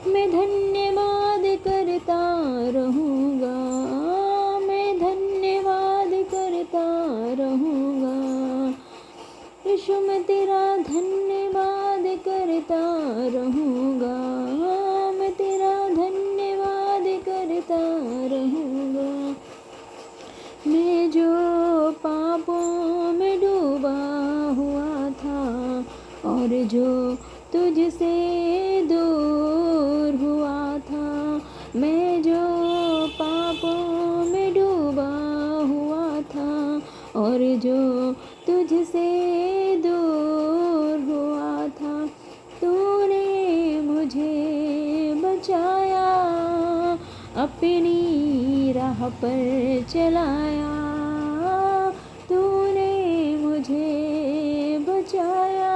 मैं धन्यवाद करता रहूँगा, मैं धन्यवाद करता रहूँगा। यीशु मैं तेरा धन्यवाद करता रहूँगा, मैं तेरा धन्यवाद करता रहूँगा। मैं जो पापों में डूबा हुआ था और जो तुझसे दूर हुआ था, मैं जो पापों में डूबा हुआ था और जो तुझसे दूर हुआ था, तूने मुझे बचाया, अपनी राह पर चलाया। तूने मुझे बचाया,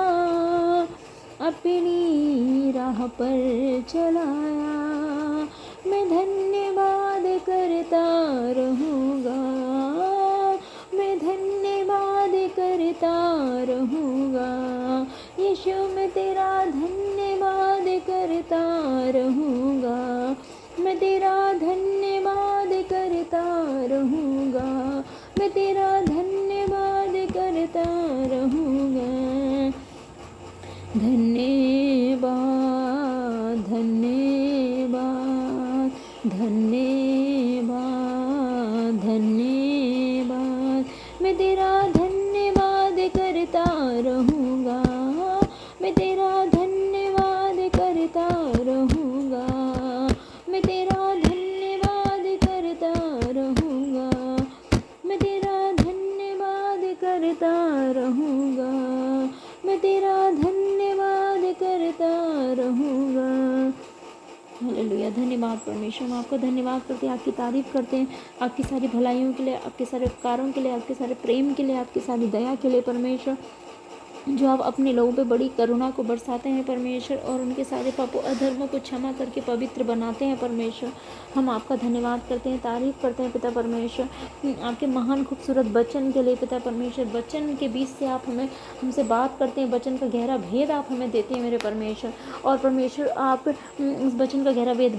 अपनी राह पर चलाया। मैं धन्यवाद करता रहूँगा, मैं धन्यवाद करता रहूँगा। यीशु मैं तेरा धन्यवाद करता रहूँगा, मैं तेरा धन्यवाद करता रहूँगा, मैं तेरा धन्यवाद करता रहूँगा। धन्यवाद धन्यवाद धन्यवाद धन्यवाद, मैं तेरा धन्यवाद करता रहूँगा, मैं तेरा धन्यवाद करता रहूँगा, मैं तेरा धन्यवाद करता रहूँगा, मैं तेरा धन्यवाद करता रहूँगा, मैं तेरा धन्यवाद करता रहूँगा। हालेलुया। धन्यवाद परमेश्वर, हम आपका धन्यवाद करते हैं, आपकी तारीफ़ करते हैं, आपकी सारी भलाइयों के लिए, आपके सारे उपकारों के लिए, आपके सारे प्रेम के लिए, आपकी सारी दया के लिए परमेश्वर, जो आप अपने लोगों पे बड़ी करुणा को बरसाते हैं परमेश्वर, और उनके सारे पापों अधर्मों को क्षमा करके पवित्र बनाते हैं परमेश्वर। हम आपका धन्यवाद करते हैं, तारीफ़ करते हैं पिता परमेश्वर, आपके महान खूबसूरत वचन के लिए पिता परमेश्वर। वचन के बीच से आप हमसे बात करते हैं, वचन का गहरा भेद आप हमें देते हैं मेरे परमेश्वर। और परमेश्वर आप उस वचन का गहरा भेद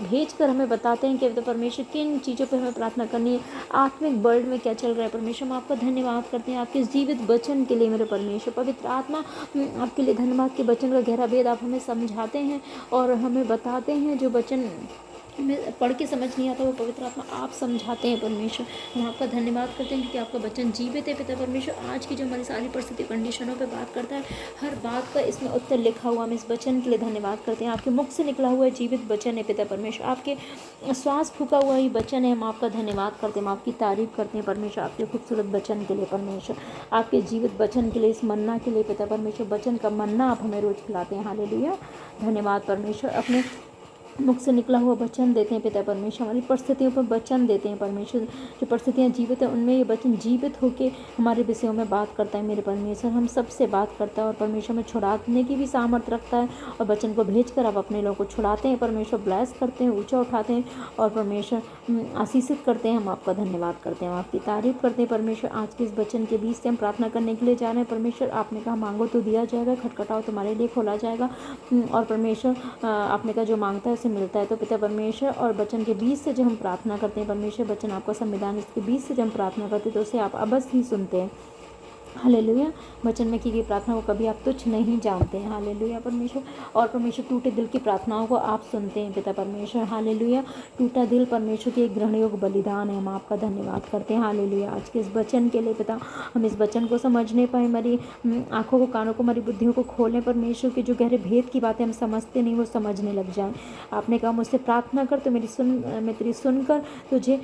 भेज कर हमें बताते हैं कि पिता परमेश्वर किन चीज़ों पर हमें प्रार्थना करनी है, आत्मिक वर्ल्ड में क्या चल रहा है परमेश्वर। हम आपका धन्यवाद करते हैं आपके जीवित वचन के लिए मेरे परमेश्वर। पवित्र आत्मा आपके लिए धन्यवाद के वचन का गहरा भेद आप हमें समझाते हैं और हमें बताते हैं, जो वचन हमें पढ़ के समझ नहीं आता वो पवित्र आत्मा आप समझाते हैं परमेश्वर। हम आपका धन्यवाद करते हैं क्योंकि आपका वचन जीवित है पिता परमेश्वर। आज की जो हमारी सारी परिस्थिति कंडीशनों पे बात करता है, हर बात का इसमें उत्तर लिखा हुआ, हम इस वचन के लिए धन्यवाद करते हैं। आपके मुख से निकला हुआ जीवित वचन है पिता परमेश्वर, आपके श्वास फूका हुआ ही वचन है। हम आपका धन्यवाद करते हैं, हम आपकी तारीफ करते हैं परमेश्वर, आपके खूबसूरत वचन के लिए परमेश्वर, आपके जीवित वचन के लिए, इस मन्ना के लिए पिता परमेश्वर। वचन का मन्ना आप हमें रोज खिलाते हैं। हालेलुया, धन्यवाद परमेश्वर। अपने मुख से निकला हुआ वचन देते हैं पिता परमेश्वर, हमारी परिस्थितियों पर वचन देते हैं परमेश्वर। जो परिस्थितियाँ जीवित हैं उनमें ये वचन जीवित होकर हमारे विषयों में बात करता है मेरे परमेश्वर, हम सबसे बात करता है और परमेश्वर में छुड़ाने की भी सामर्थ्य रखता है। और वचन को भेजकर आप अपने लोगों को छुड़ाते हैं परमेश्वर, ब्लेस करते हैं, ऊँचा उठाते हैं और परमेश्वर आशीषित करते हैं। हम आपका धन्यवाद करते हैं, आपकी तारीफ करते हैं परमेश्वर। आज के इस वचन के बीच से हम प्रार्थना करने के लिए जा रहे हैं परमेश्वर। आपने कहा मांगो तो दिया जाएगा, खटखटाओ तुम्हारे लिए खोला जाएगा। और परमेश्वर आपने कहा जो मांगता है उसे मिलता है। तो पिता परमेश्वर, और वचन के बीच से जो हम प्रार्थना करते हैं परमेश्वर, वचन आपका संविधान, इसके बीच से जब हम प्रार्थना करते हैं तो उसे आप अवश्य ही सुनते हैं। हालेलुया, वचन में की गई प्रार्थना को कभी आप तुच्छ नहीं जानते हैं। हालेलुया परमेश्वर। और परमेश्वर टूटे दिल की प्रार्थनाओं को आप सुनते हैं पिता परमेश्वर। हालेलुया, टूटा दिल परमेश्वर के एक ग्रहण योग बलिदान है, हम आपका धन्यवाद करते हैं। हालेलुया, आज के इस वचन के लिए पिता, हम इस वचन को समझने पाए, हमारी आँखों को, कानों को, हमारी बुद्धियों को खोलें परमेश्वर, की जो गहरे भेद की बातें हम समझते नहीं वो समझने लग जाएं। आपने कहा मुझसे प्रार्थना कर तो मैं तेरी सुनकर तुझे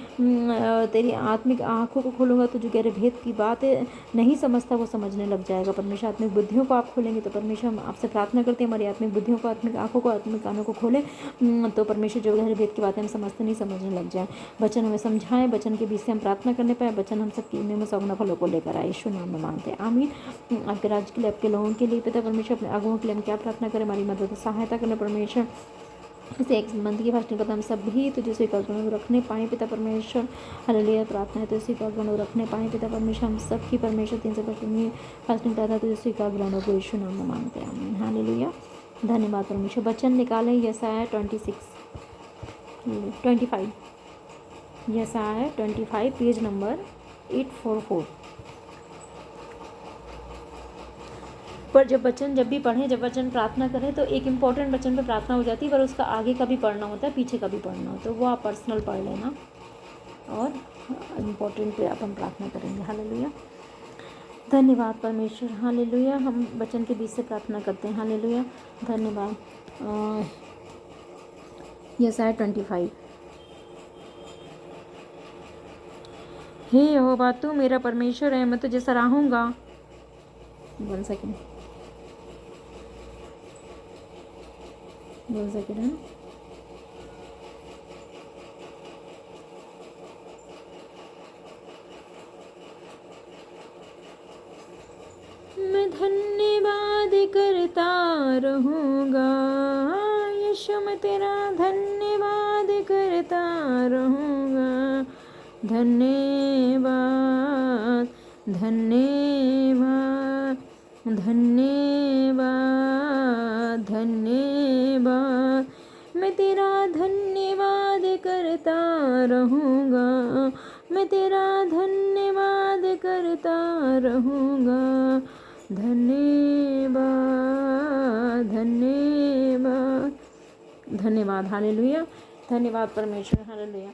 तेरी आत्मिक आँखों को खोलूँगा, तो जो गहरे भेद की बातें नहीं समझता वो समझने लग जाएगा परमेश्वर। आत्मिक बुद्धियों को आप खोलेंगे तो परमेश्वर हम आपसे प्रार्थना करते हैं, हमारी आत्मिक बुद्धियों को, आत्मिक आँखों को, आत्मिक कानों को खोलें, तो परमेश्वर जो गहरे भेद की बातें हम समझते नहीं समझने लग जाए। वचन हमें समझाएं, वचन के बीच से हम प्रार्थना करने पाए, वचन हम सबकी में सौगुना फलों को लेकर आए। यीशु नाम में मांगते हैं, आमीन। आपके राज्य के लिए, आपके लोगों के लिए पिता परमेश्वर, अपने अगुओं के लिए हम क्या प्रार्थना करें, हमारी मदद सहायता करें परमेश्वर। इसे एक मंथ की फास्टिंग करता हम सभी तुझे स्वीकार गुण रखने पाए पिता परमेश्वर। हालेलुया, प्रार्थना है तो स्वीकार गुण रखने पाए पिता परमेश्वर। हम सब की परमेश्वर 365 फास्टिंग करता तुझे स्वीकार ग्रहणों को यीशु नाम में मांगते हैं, आमीन। हालेलुया, धन्यवाद परमेश्वर। वचन निकालें यशायाह 25, यशायाह 25 पेज नंबर 844 पर। जब भी पढ़ें, जब वचन प्रार्थना करें तो एक इम्पॉर्टेंट वचन पे प्रार्थना हो जाती है, पर उसका आगे का भी पढ़ना होता है, पीछे का भी पढ़ना होता है, वो आप पर्सनल पढ़ लेना और इम्पॉर्टेंट पे अपन प्रार्थना करेंगे। हालेलुया, धन्यवाद परमेश्वर। हालेलुया, हम वचन के बीच से प्रार्थना करते हैं। हालेलुया, धन्यवाद। यशायाह 25। हे यहोवा, तू मेरा परमेश्वर है, मैं तुझे सराहूंगा। 1 सेकेंड है ना। मैं धन्यवाद करता रहूँगा यीशु, मैं तेरा धन्यवाद करता रहूँगा। धन्यवाद, धन्यवाद, धन्यवाद, धन्यवाद, मैं तेरा धन्यवाद करता रहूँगा, मैं तेरा धन्यवाद करता रहूँगा। धन्यवाद, धन्यवाद, धन्यवाद। हालेलुया, धन्यवाद परमेश्वर। हालेलुया।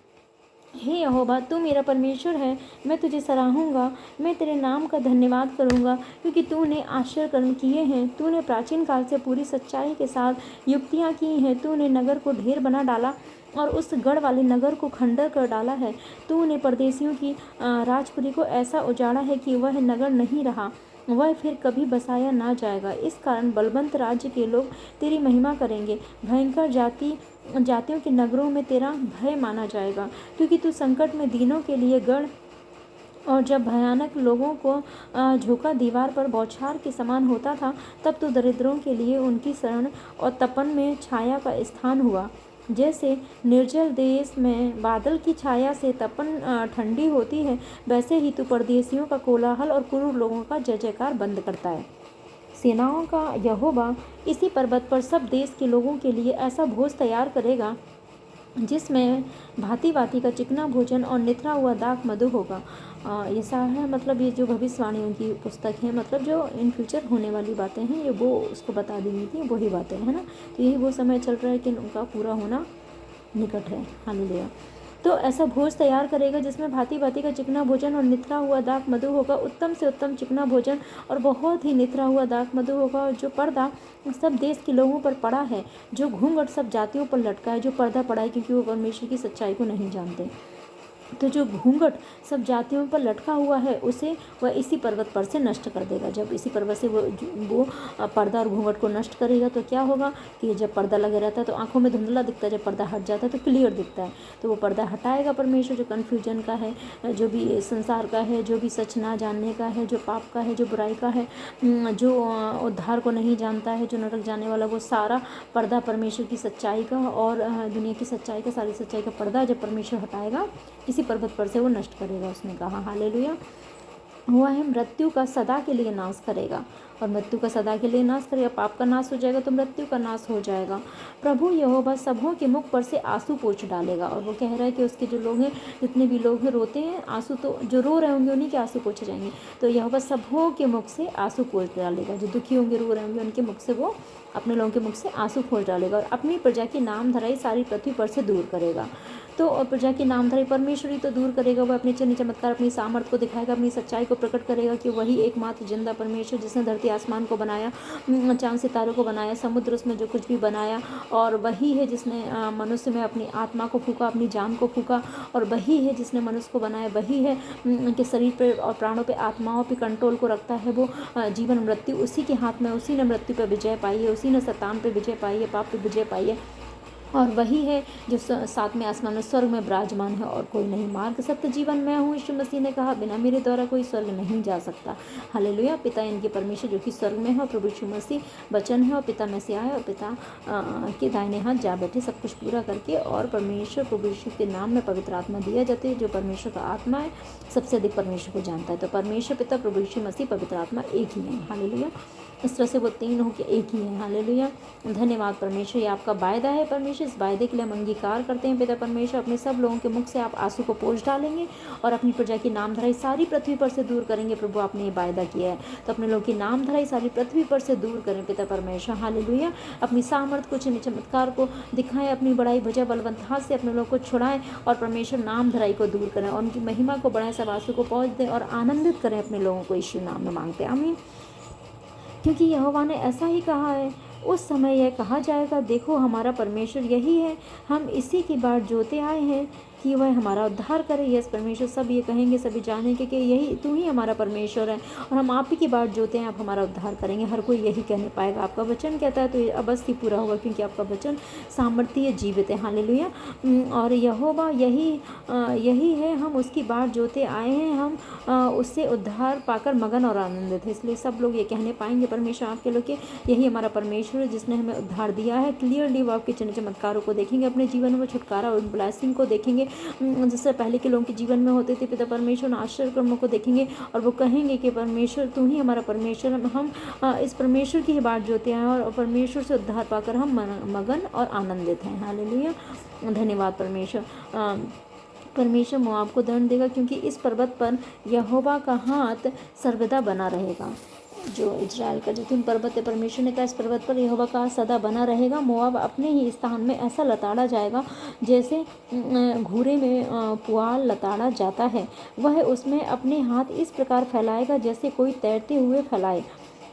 हे यहोवा, तू मेरा परमेश्वर है, मैं तुझे सराहूँगा, मैं तेरे नाम का धन्यवाद करूँगा, क्योंकि तूने आश्चर्य कर्म किए हैं। तूने प्राचीन काल से पूरी सच्चाई के साथ युक्तियाँ की हैं। तूने नगर को ढेर बना डाला और उस गढ़ वाले नगर को खंडर कर डाला है। तूने परदेशियों की राजपुरी को ऐसा उजाड़ा है कि वह नगर नहीं रहा, वह फिर कभी बसाया ना जाएगा। इस कारण बलवंत राज्य के लोग तेरी महिमा करेंगे। भयंकर जातियों के नगरों में तेरा भय माना जाएगा, क्योंकि तू संकट में दीनों के लिए गढ़, और जब भयानक लोगों को झोंका दीवार पर बौछार के समान होता था, तब तू दरिद्रों के लिए उनकी शरण और तपन में छाया का स्थान हुआ। जैसे निर्जल देश में बादल की छाया से तपन ठंडी होती है, वैसे ही तू परदेशियों का कोलाहल और क्रूर लोगों का जय जयकार बंद करता है। सेनाओं का यहोवा इसी पर्वत पर सब देश के लोगों के लिए ऐसा भोज तैयार करेगा जिसमें भांति भांति का चिकना भोजन और निथरा हुआ दाख मधु होगा। यशायाह मतलब ये जो भविष्यवाणियों की पुस्तक है, मतलब जो इन फ्यूचर होने वाली बातें हैं, ये वो उसको बता देंगी थी, वही बातें है ना। तो यही वो समय चल रहा है कि उनका पूरा होना निकट है। हालेलुया। तो ऐसा भोज तैयार करेगा जिसमें भांति भांति का चिकना भोजन और निथरा हुआ दाख मधु होगा। उत्तम से उत्तम चिकना भोजन और बहुत ही निथरा हुआ दाख मधु होगा। और जो पर्दा सब देश के लोगों पर पड़ा है, जो घूंघट सब जातियों पर लटका है, जो पर्दा पड़ा है क्योंकि वो परमेश्वर की सच्चाई को नहीं जानते, तो जो घूंघट सब जातियों पर लटका हुआ है उसे वह इसी पर्वत पर से नष्ट कर देगा। जब इसी पर्वत से वो पर्दा और घूंघट को नष्ट करेगा तो क्या होगा कि जब पर्दा लगे रहता है तो आंखों में धुंधला दिखता है, जब पर्दा हट जाता है तो क्लियर दिखता है। तो वो पर्दा हटाएगा परमेश्वर, जो कन्फ्यूजन का है, जो भी संसार का है, जो भी सच ना जानने का है, जो पाप का है, जो बुराई का है, जो उद्धार को नहीं जानता है, जो नरक जाने वाला, वो सारा पर्दा परमेश्वर की सच्चाई का और दुनिया की सच्चाई का, सारी सच्चाई का पर्दा जब परमेश्वर हटाएगा किसी पर्वत पर से वो नष्ट करेगा। उसने कहा हालेलुया। हुआ है मृत्यु का सदा के लिए नाश करेगा, और मृत्यु का सदा के लिए नाश करेगा। पाप का नाश हो जाएगा तो मृत्यु का नाश हो जाएगा। प्रभु यहोवा सबों के मुख पर से आंसू पोंछ डालेगा। और वो कह रहा है कि उसके जो लोग हैं, जितने भी लोग हैं रोते हैं, आंसू तो जो रो रहे होंगे उन्हीं के आंसू पोंछे जाएंगे। तो यहोवा सबों के मुख से आंसू पोंछ डालेगा। जो दुखी होंगे, रो रहे होंगे, उनके मुख से वो अपने लोगों के मुख से आंसू पोंछ डालेगा, और अपनी प्रजा की नाम धराई सारी पृथ्वी पर से दूर करेगा। तो प्रजा की नामधारी परमेश्वर ही तो दूर करेगा। वह अपने चिन्ह चमत्कार, अपनी सामर्थ को दिखाएगा, अपनी सच्चाई को प्रकट करेगा कि वही एकमात्र जिंदा परमेश्वर, जिसने धरती आसमान को बनाया, चांद सितारों को बनाया, समुद्र उसमें जो कुछ भी बनाया, और वही है जिसने मनुष्य में अपनी आत्मा को फूका, अपनी जान को फूका, और वही है जिसने मनुष्य को बनाया, वही है उनके शरीर पे और प्राणों पे, आत्माओं पे कंट्रोल को रखता है। वो जीवन मृत्यु उसी के हाथ में, उसी ने मृत्यु पर विजय पाई है, उसी ने शैतान पे विजय पाई है, पाप पे विजय पाई है, और वही है जो सातवें आसमान में स्वर्ग में विराजमान है, और कोई नहीं। मार्ग सत्य जीवन मैं हूँ, यीशु मसीह ने कहा, बिना मेरे द्वारा कोई स्वर्ग नहीं जा सकता। हालेलुया। पिता इनके परमेश्वर जो कि स्वर्ग में है, और प्रभु यीशु मसीह वचन है, और पिता में से आए, और पिता के दाहिने हाथ जा बैठे सब कुछ पूरा करके। और परमेश्वर प्रभु यीशु के नाम में पवित्र आत्मा दिया जाती है, जो परमेश्वर का आत्मा है सबसे अधिक परमेश्वर को जानता है। तो परमेश्वर, पिता, प्रभु यीशु मसीह, पवित्र आत्मा एक ही है। हालेलुया। इस तरह से वो तीन हो के एक ही है। हालेलुया। धन्यवाद परमेश्वर, ये आपका वायदा है परमेश्वर, इस वायदे के लिए हम अंगीकार करते हैं पिता परमेश्वर। अपने सब लोगों के मुख से आप आंसू को पोंछ डालेंगे और अपनी प्रजा की नाम धराई सारी पृथ्वी पर से दूर करेंगे। प्रभु आपने ये वायदा किया है, तो अपने लोगों की नाम धराई सारी पृथ्वी पर से दूर करें पिता परमेश्वर। हालेलुया। अपनी सामर्थ को, चिन्ह चमत्कार को दिखाएं, अपनी बड़ाई भजा बलवंत हाथ से अपने लोगों को छुड़ाएं और परमेश्वर नाम धराई को दूर करें और उनकी महिमा को बढ़ाएं, सब आंसू को पहुँच दें और आनंदित करें अपने लोगों को। यीशु नाम में मांगते हैं, आमीन। क्योंकि यहोवा ने ऐसा ही कहा है, उस समय यह कहा जाएगा, देखो हमारा परमेश्वर यही है, हम इसी की बाट जोते आए हैं कि वह हमारा उद्धार करे। यस परमेश्वर, सब ये कहेंगे, सभी जानेंगे कि यही तू ही हमारा परमेश्वर है और हम आप ही की बाट जोते हैं, आप हमारा उद्धार करेंगे। हर कोई यही कहने पाएगा। आपका वचन कहता है तो ये अवश्य पूरा होगा, क्योंकि आपका वचन सामर्थ्य जीवित है। हालेलुया। और यहोवा यही है, हम उसकी बाट जोते आए हैं, हम उससे उद्धार पाकर मगन और आनंदित है। इसलिए सब लोग ये कहने पाएंगे परमेश्वर आपके लोग के यही हमारा परमेश्वर है जिसने हमें उद्धार दिया है। क्लियरली वो आपके चिन्ह चमत्कारों को देखेंगे, अपने जीवन में छुटकारा और ब्लेसिंग को देखेंगे जिससे पहले के लोगों के जीवन में होते थे। पिता परमेश्वर आश्चर्य कर्मों को देखेंगे और वो कहेंगे कि परमेश्वर तू ही हमारा परमेश्वर, हम इस परमेश्वर की ही बाट जोते हैं और परमेश्वर से उद्धार पाकर हम मगन और आनंदित हैं। हालेलुया। धन्यवाद परमेश्वर। परमेश्वर मोआब को दंड देगा, क्योंकि इस पर्वत पर यहोवा का हाथ सर्वदा बना रहेगा। जो इजराइल का जो 3 पर्वत है, परमेश्वर ने कहा इस पर्वत पर यहोवा का हाथ सदा बना रहेगा। मोआब अपने ही स्थान में ऐसा लताड़ा जाएगा जैसे घूरे में पुआल लताड़ा जाता है। वह उसमें अपने हाथ इस प्रकार फैलाएगा जैसे कोई तैरते हुए फैलाए,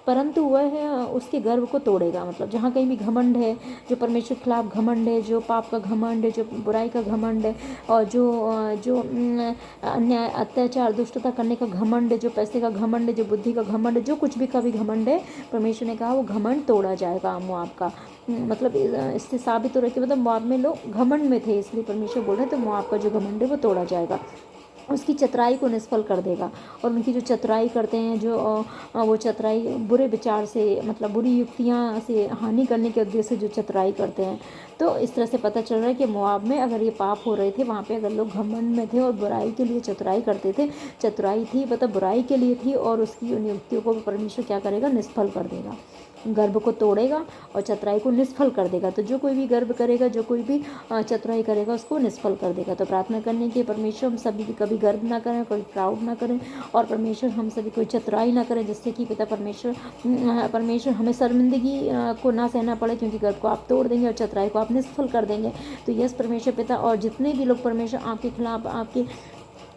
परंतु वह उसके गर्व को तोड़ेगा। मतलब जहाँ कहीं भी घमंड है, जो परमेश्वर के खिलाफ घमंड है, जो पाप का घमंड है, जो बुराई का घमंड है और जो अन्याय अत्याचार दुष्टता करने का घमंड है, जो पैसे का घमंड है, जो बुद्धि का घमंड है, जो कुछ भी का भी घमंड है, परमेश्वर ने कहा वो घमंड तोड़ा जाएगा मोआब का। मतलब इससे साबित हो रहा है कि मतलब मोआब में लोग घमंड में थे, इसलिए परमेश्वर बोल रहे हैं तो मोआब का जो घमंड है वो तोड़ा जाएगा, उसकी चतुराई को निष्फल कर देगा। और उनकी जो चतुराई करते हैं, जो वो चतुराई बुरे विचार से, मतलब बुरी युक्तियाँ से हानि करने के उद्देश्य से जो चतुराई करते हैं, तो इस तरह से पता चल रहा है कि मोआब में अगर ये पाप हो रहे थे, वहाँ पे अगर लोग घमंड में थे और बुराई के लिए चतुराई करते थे, चतुराई थी मतलब बुराई के लिए थी, और उसकी उन युक्तियों को परमेश्वर क्या करेगा, निष्फल कर देगा, गर्भ को तोड़ेगा और चतुराई को निष्फल कर देगा। तो जो कोई भी गर्भ करेगा, जो कोई भी चतुराई करेगा, उसको निष्फल कर देगा। तो प्रार्थना करने के परमेश्वर हम सभी कभी गर्व ना करें, कोई प्राउड ना करें, और परमेश्वर हम सभी कोई चतुराई ना करें, जिससे कि पिता परमेश्वर हमें शर्मिंदगी को ना सहना पड़े, क्योंकि गर्भ को आप तोड़ देंगे और चतुराई को आप निष्फल कर देंगे। तो यस परमेश्वर पिता, और जितने भी लोग परमेश्वर आपके खिलाफ, आपके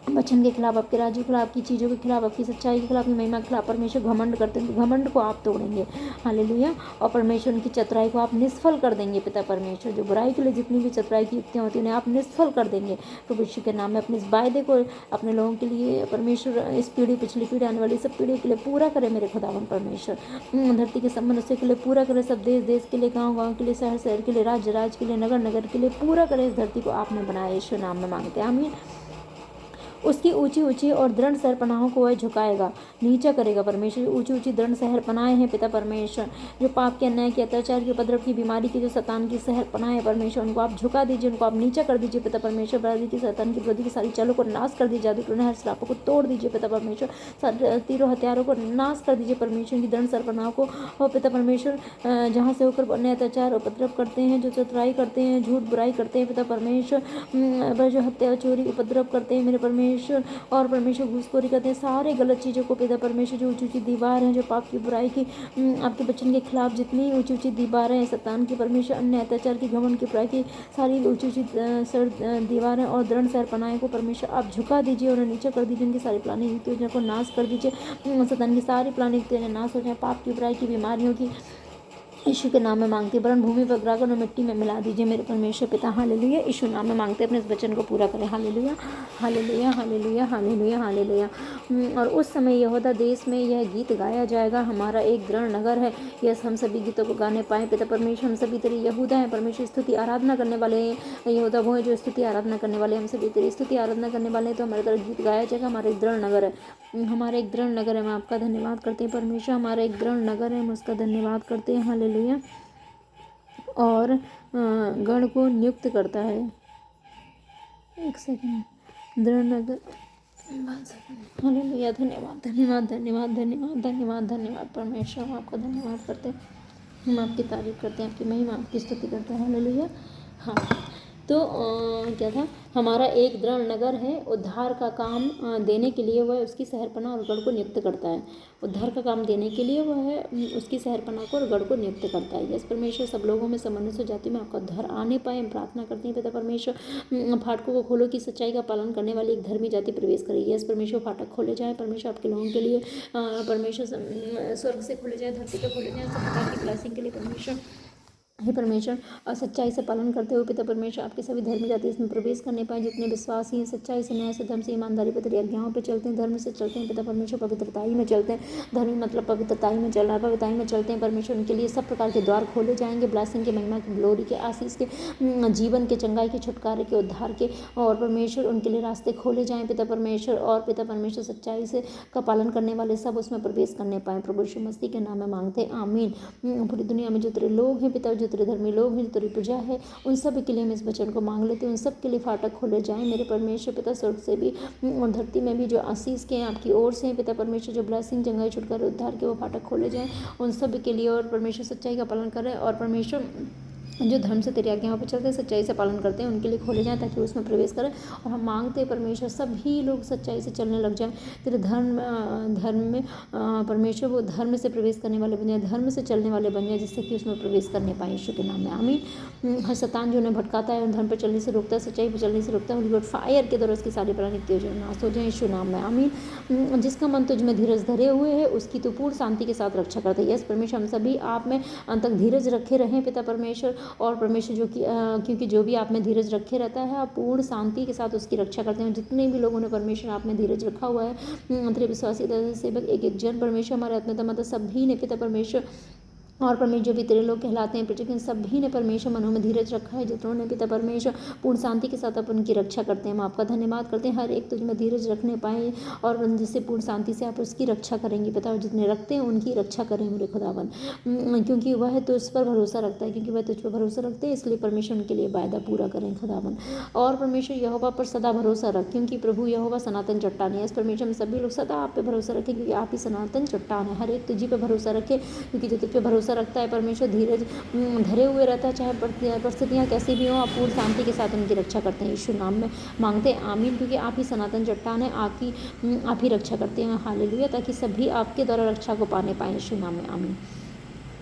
वचन के खिलाफ, आपके राज्य के खिलाफ, आपकी चीज़ों के खिलाफ, आपकी सच्चाई के खिलाफ, अपनी महिमा के खिलाफ परमेश्वर घमंड करते हैं, घमंड को आप तोड़ेंगे। हालेलुया। और परमेश्वर उनकी चतुराई को आप निष्फल कर देंगे। पिता परमेश्वर जो बुराई के लिए जितनी भी चतुराई की युक्तियाँ होती हैं उन्हें आप निष्फल कर देंगे। प्रभु यीशु के नाम में अपने इस वायदे को अपने लोगों के लिए परमेश्वर इस पीढ़ी, पिछली पीढ़ी, आने वाली सब पीढ़ी के लिए पूरा करे मेरे खुदावन परमेश्वर। धरती के सब मनुष्य के लिए पूरा करे, सब देश देश के लिए, गाँव गाँव के लिए, शहर शहर के लिए, राज्य राज्य के लिए, नगर नगर के लिए पूरा करे। इस धरती को आपने बनाया, यीशु नाम में मांगते हैं, आमीन। उसकी ऊंची ऊंची और दृढ़ शहरपनाहों को वह झुकाएगा, नीचा करेगा। परमेश्वर ऊंची ऊंची दृढ़ शहरपनाहें हैं पिता परमेश्वर, जो पाप के, अन्याय के, अत्याचार के, उपद्रव की, बीमारी की, जो शैतान की शहरपनाहें परमेश्वर, उनको आप झुका दीजिए, उनको आप नीचा कर दीजिए पिता परमेश्वर। बराबरी की, शैतान की विरोधी की सारी चालों को नाश कर दीजिए, जादू टोने हर श्रापों को तोड़ दीजिए पिता परमेश्वर, तीरों हथियारों को नाश कर दीजिए परमेश्वर की दृढ़ शहरपनाहों को। और पिता परमेश्वर जहाँ से होकर अन्य अत्याचार उपद्रव करते हैं, जो चतुराई करते हैं, झूठ बुराई करते हैं पिता परमेश्वर, जो हत्या चोरी उपद्रव करते हैं मेरे परमेश्वर, और परमेश्वर घूसखोरी करते हैं, सारे गलत चीज़ों को पिता परमेश्वर, जो ऊंची ऊंची दीवार हैं, जो पाप की, बुराई की, आपके बच्चन के खिलाफ जितनी ऊंची ऊंची दीवारें हैं, शैतान की परमेश्वर, अन्य अत्याचार की, घमंड की, बुराई की, सारी ऊंची ऊंची दीवारें और दृढ़ शहरपनाहें को परमेश्वर आप झुका दीजिए, उन्हें नीचे कर दीजिए, उनकी सारी प्लानिंग युक्तियों को नाश कर दीजिए, शैतान की सारी प्लानिंग युक्तियाँ नाश हो जाए, पाप की, बुराई की, बीमारियों की, यीशु के नाम में मांगते, वरन भूमि पर गिराकर और मिट्टी में मिला दीजिए मेरे परमेश्वर पिता। हालेलुया। यीशु नाम में मांगते अपने इस वचन को पूरा करें। हालेलुया, हालेलुया, हालेलुया, हालेलुया, हालेलुया। और उस समय यहूदा देश में यह गीत गाया जाएगा, हमारा एक दृढ़ नगर है। यस, हम सभी गीतों को गाने पाएँ पिता परमेश्वर। हम सभी तेरी यहूदा हैं परमेश्वर, स्तुति आराधना करने वाले हैं। यहूदा वो है जो स्तुति आराधना करने वाले हैं, हम सभी तेरी स्तुति आराधना करने वाले हैं। तो हमारे तरफ गीत गाया जाएगा, हमारा एक दृढ़ नगर है, हमारा एक दृढ़ नगर है। हम आपका धन्यवाद करते हैं परमेश्वर, हमारा एक दृढ़ नगर है, हम उसका धन्यवाद करते हैं। हालेलुया। और गण को नियुक्त करता है। एक सेकंड, दृढ़ नगर, हालेलुया। धन्यवाद धन्यवाद धन्यवाद धन्यवाद धन्यवाद धन्यवाद परमेश्वर, हम आपका धन्यवाद करते हैं, हम आपकी तारीफ करते हैं, आपकी महिमा, आपकी स्तुति करते हैं। हालेलुया। हाँ, तो क्या था, हमारा एक दृढ़ नगर है, उद्धार का काम देने के लिए वह उसकी शहरपनाह और गढ़ को नियुक्त करता है। उद्धार का काम देने के लिए वह उसकी शहरपनाह को और गढ़ को नियुक्त करता है। यस परमेश्वर, सब लोगों में, सब मनुष्य जाति में आपका उद्धार आने पाए, हम प्रार्थना करते हैं पिता परमेश्वर। फाटकों को खोलो कि सच्चाई का पालन करने वाली एक धर्मी जाति प्रवेश करे। यस परमेश्वर, फाटक खोले जाए परमेश्वर आपके लोगों के लिए, परमेश्वर स्वर्ग से खोले जाए, धरती पर खोले जाए, सब प्रकार की ब्लेसिंग के लिए परमेश्वर। हे परमेश्वर, और सच्चाई से पालन करते हुए पिता परमेश्वर आपके सभी धर्मी जाति इसमें प्रवेश करने पाए, जितने विश्वासी हैं, सच्चाई से, न्याय से, धर्म से, ईमानदारी पर तेरी आज्ञाओं पे चलते हैं, धर्म से चलते हैं पिता परमेश्वर, पवित्रताई में चलते हैं। धर्मी मतलब पवित्रताई में चलना, पवित्रताई में चलते हैं परमेश्वर, उनके लिए सब प्रकार के द्वार खोले जाएंगे, ब्लेसिंग के, महिमा के, ग्लोरी के, आशीष के, जीवन के, चंगाई के, छुटकारे के, उद्धार के, और परमेश्वर उनके लिए रास्ते खोले जाएँ पिता परमेश्वर। और पिता परमेश्वर सच्चाई से का पालन करने वाले सब उसमें प्रवेश करने पाए, प्रभु यीशु मसीह के नाम में मांगते हैं, आमीन। पूरी दुनिया में जो तेरे लोग हैं पिता, जो तेरे धर्मी लोग हैं, जो तेरी प्रजा है, उन सब के लिए हम इस वचन को मांग लेते हैं, उन सब के लिए फाटक खोले जाएं मेरे परमेश्वर पिता, स्वर्ग से भी और धरती में भी जो आशीष के हैं आपकी ओर से हैं पिता परमेश्वर, जो ब्लेसिंग, चंगाई, छुटकारा, उद्धार के वो फाटक खोले जाएं उन सब के लिए। और परमेश्वर सच्चाई का पालन करें, और परमेश्वर जो धर्म से तेरी आज्ञाओं पर चलते हैं, सच्चाई से पालन करते हैं, उनके लिए खोले जाएं ताकि उसमें प्रवेश करें। और हम मांगते हैं परमेश्वर सभी लोग सच्चाई से चलने लग जाएं, तेरे धर्म में परमेश्वर वो धर्म से प्रवेश करने वाले बन जाए, धर्म से चलने वाले बन जाए, जिससे कि उसमें प्रवेश करने पाए यीशु के नाम में, आमीन। हर शैतान जो उन्हें भटकाता है, उन धर्म पर चलने से रोकता है, सच्चाई पर चलने से रोकता है, होली गॉड फायर के द्वारा उसकी सारी प्राणिक योजना नाश हो जाए यीशु नाम में, आमीन। जिसका मन तुझ में धीरज धरे हुए है उसकी तो पूर्ण शांति के साथ रक्षा करते हैं। यस परमेश्वर, हम सभी आप में अंत तक धीरज रखे रहें पिता परमेश्वर, और परमेश्वर जो कि क्योंकि जो भी आप में धीरज रखे रहता है आप पूर्ण शांति के साथ उसकी रक्षा करते हैं। जितने भी लोगों ने परमेश्वर आप में धीरज रखा हुआ है, तेरे विश्वासी सेवक एक एक जन परमेश्वर, हमारे आत्मा मतलब सभी ने पिता परमेश्वर, और परमेश्वर जो भी तेरे लोग कहलाते हैं लेकिन सभी ने परमेश्वर मनों में धीरज रखा है, जितनों ने पिता परमेश्वर पूर्ण शांति के साथ अपन की रक्षा करते हैं। हम आपका धन्यवाद करते हैं, हर एक तुझ में धीरज रखने पाए, और जिससे पूर्ण शांति से आप उसकी रक्षा करेंगे पिता, और जितने रखते हैं उनकी रक्षा करें मेरे खुदावन, क्योंकि वह तो उस पर भरोसा रखता है, क्योंकि वह तुझ पर भरोसा रखते हैं, इसलिए परमेश्वर उनके लिए वायदा पूरा करें खुदावन। और परमेश्वर यहोवा पर सदा भरोसा रख, क्योंकि प्रभु यहोवा सनातन चट्टान है। इस परमेश्वर में सभी लोग सदा आप पे भरोसा रखें, क्योंकि आप ही सनातन चट्टान है। हर एक तुझी पे भरोसा रखे, क्योंकि जो तुझ पे भरोसा रखता है परमेश्वर धीरज धरे हुए रहता है, चाहे परिस्थितियाँ कैसी भी हों, आप पूर्ण शांति के साथ उनकी रक्षा करते हैं यीशु नाम में मांगते हैं, आमीन। क्योंकि आप ही सनातन चट्टान है, आप ही रक्षा करते हैं, हालेलुया, ताकि सभी आपके द्वारा रक्षा को पाने पाए यीशु नाम में, आमीन।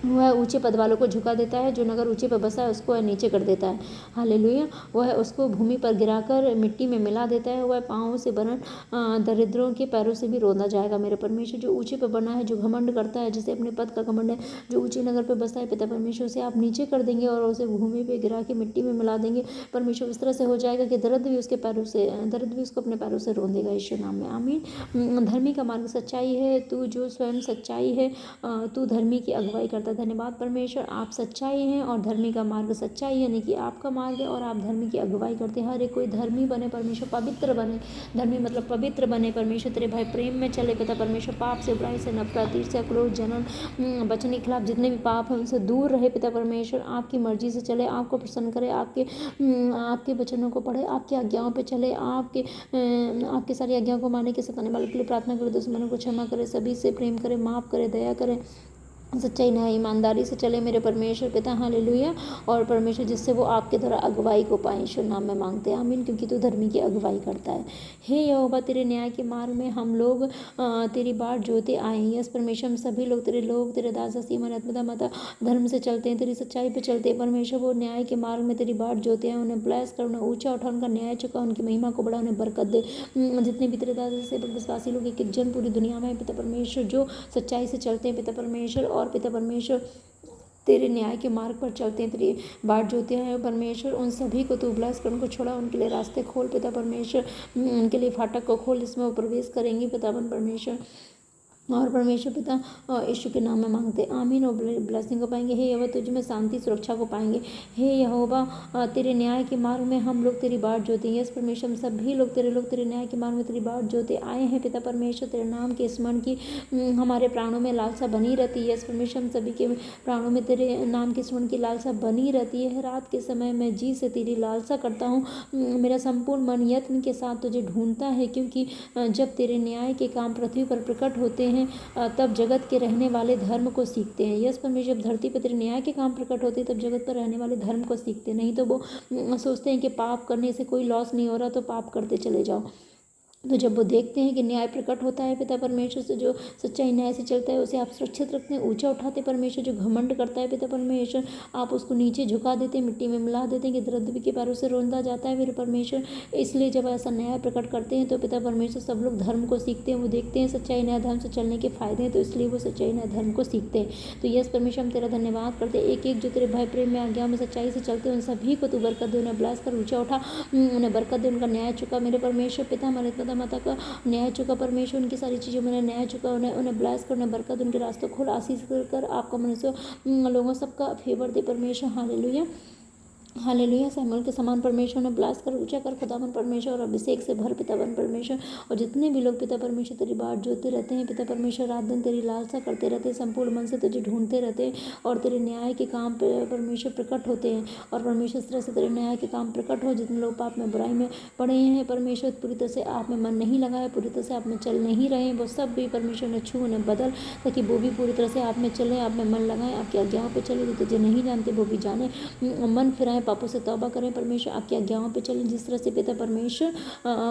वह ऊंचे पद वालों को झुका देता है, जो नगर ऊंचे पर बसा है उसको नीचे कर देता है, हालेलुया। वह उसको भूमि पर गिराकर मिट्टी में मिला देता है, वह पाँवों से बना दरिद्रों के पैरों से भी रोंदा जाएगा मेरे परमेश्वर। जो ऊंचे पर बना है, जो घमंड करता है, जिसे अपने पद का घमंड है, जो ऊंचे नगर पर बसा है पिता परमेश्वर, उसे आप नीचे कर देंगे और उसे भूमि पर गिरा के मिट्टी में मिला देंगे परमेश्वर। इस तरह से हो जाएगा कि दर्द भी उसको अपने पैरों से रोंदेगा यीशु नाम में, आमीन। धर्मी का मार्ग सच्चाई है, तू जो स्वयं सच्चाई है, तू धर्मी की अगुवाई करता। धन्यवाद परमेश्वर, आप सच्चाई हैं और धर्मी का मार्ग सच्चाई, यानी कि आपका मार्ग है और आप धर्मी की अगुवाई करते हैं। हर एक कोई धर्मी बने परमेश्वर, पवित्र बने, धर्मी मतलब पवित्र बने परमेश्वर, तेरे भाई प्रेम में चले पिता परमेश्वर, पाप से, बुराई से, नफरत, ईर्ष्या, क्रोध, जलन, वचन के खिलाफ जितने भी पाप हैं उनसे दूर रहे पिता परमेश्वर। आपकी मर्जी से चले, आपको प्रसन्न करे, आपके वचनों को पढ़े, आपकी आज्ञाओं पे चले, आपके सारी आज्ञाओं को माने के सताने वालों के लिए प्रार्थना करे, दुश्मनों को क्षमा करे, सभी से प्रेम करे, माफ करे, दया करे, सच्चाई न्याय ईमानदारी से चले मेरे परमेश्वर पिता, हालेलुया। और परमेश्वर जिससे वो आपके द्वारा अगुवाई को पाए यीशु नाम में मांगते हैं, आमीन। क्योंकि तू धर्मी की अगुवाई करता है। हे यहोवा, तेरे न्याय के मार्ग में हम लोग तेरी बाट जोते आए हैं। यस परमेश्वर, हम सभी लोग तेरे दास सीमा माता धर्म से चलते हैं, तेरी सच्चाई पे चलते हैं परमेश्वर। वो न्याय के मार्ग में तेरी बाट जोते हैं, उन्हें ब्लेस कर, उन्हें ऊँचा उठा, उनका न्याय चुका, उनकी महिमा को बढ़ा, उन्हें बरकत दे। जितने भी तेरे दास सेवक विश्वासी लोग एक एक जन पूरी दुनिया में पिता परमेश्वर जो सच्चाई से चलते हैं पिता परमेश्वर, और पिता परमेश्वर तेरे न्याय के मार्ग पर चलते हैं, तेरी बाट जोते हैं परमेश्वर, उन सभी को तू ब्लेस कर, उनको छोड़ा, उनके लिए रास्ते खोल पिता परमेश्वर, उनके लिए फाटक को खोल, इसमें वो प्रवेश करेंगे पिता परमेश्वर। और परमेश्वर पिता यीशु के नाम में मांगते आमीन। और ब्लेसिंग को पाएंगे। हे यहोवा तुझ में शांति सुरक्षा को पाएंगे। हे यहोवा तेरे न्याय के मार्ग में हम लोग तेरी बाट जोते हैं। यस परमेश्वर हम सभी लोग तेरे न्याय के मार्ग में तेरी बाट जोते आए हैं पिता परमेश्वर। तेरे नाम के स्मरण की हमारे प्राणों में लालसा बनी रहती है। यस परमेश्वर हम सभी के प्राणों में तेरे नाम के स्मरण की लालसा बनी रहती है। रात के समय में जी से तेरी लालसा करता हूँ। मेरा संपूर्ण मन यत्न के साथ तुझे ढूंढता है, क्योंकि जब तेरे न्याय के काम पृथ्वी पर प्रकट होते हैं तब जगत के रहने वाले धर्म को सीखते हैं। यस परमेश्वर, जब धरती पर तेरे न्याय के काम प्रकट होते हैं तब जगत पर रहने वाले धर्म को सीखते हैं। नहीं तो वो सोचते हैं कि पाप करने से कोई लॉस नहीं हो रहा तो पाप करते चले जाओ। तो जब वो देखते हैं कि न्याय प्रकट होता है पिता परमेश्वर से, जो सच्चाई न्याय से चलता है उसे आप सुरक्षित रखते हैं, ऊंचा उठाते परमेश्वर। जो घमंड करता है पिता परमेश्वर, आप उसको नीचे झुका देते हैं, मिट्टी में मिला देते हैं कि द्रव्य के पैरों से रोंदा जाता है मेरे परमेश्वर। इसलिए जब ऐसा न्याय प्रकट करते हैं तो पिता परमेश्वर सब लोग धर्म को सीखते हैं। वो देखते हैं सच्चाई न्याय धर्म से चलने के फायदे हैं, तो इसलिए वो सच्चाई न्याय धर्म को सीखते हैं। तो यस परमेश्वर, हम तेरा धन्यवाद करते हैं। एक एक जो तेरे भय प्रेम में आज्ञा में सच्चाई से चलते हैं उन सभी को तू बरकत दे, उन्हें ब्लेस कर, ऊंचा उठा, उन्हें बरकत दे। उनका न्याय चुका मेरे परमेश्वर पिता, हमारे पिता माता का न्याय चुका परमेश्वर। उनकी सारी चीज़ों में न्याय चुका, उन्हें ब्लेस कर, उन्हें बरकत, उनके रास्तों खोल, आशीष कर आपका मनुष्य लोगों सबका फेवर दे परमेश्वर। Hallelujah hallelujah. सैमुअल के समान परमेश्वर ने ब्लास कर, ऊंचा कर खुदावन परमेश्वर, और अभिषेक से भर पितावन परमेश्वर। और जितने भी लोग पिता परमेश्वर तेरी बाट जोते रहते हैं पिता परमेश्वर, रात दिन तेरी लालसा करते रहते हैं, संपूर्ण मन से तुझे ढूंढते रहते हैं और तेरे न्याय के काम परमेश्वर प्रकट होते हैं। और परमेश्वर इस तरह से तेरे न्याय के काम प्रकट हो। जितने लोग पाप में बुराई में पड़े हैं परमेश्वर, पूरी तरह से आप में मन नहीं लगाए, पूरी तरह से आप में चल नहीं रहे, वो सब भी परमेश्वर ने छू, उन्हें बदल, ताकि वो भी पूरी तरह से आप में चले, आप में मन लगाएं, आपकी आज्ञाओं पर चले। जो तुझे नहीं जानते वो भी जाने, मन फिराएं, पापों से तौबा करें परमेश्वर, आपकी आज्ञाओं पे चलें। जिस तरह से पिता परमेश्वर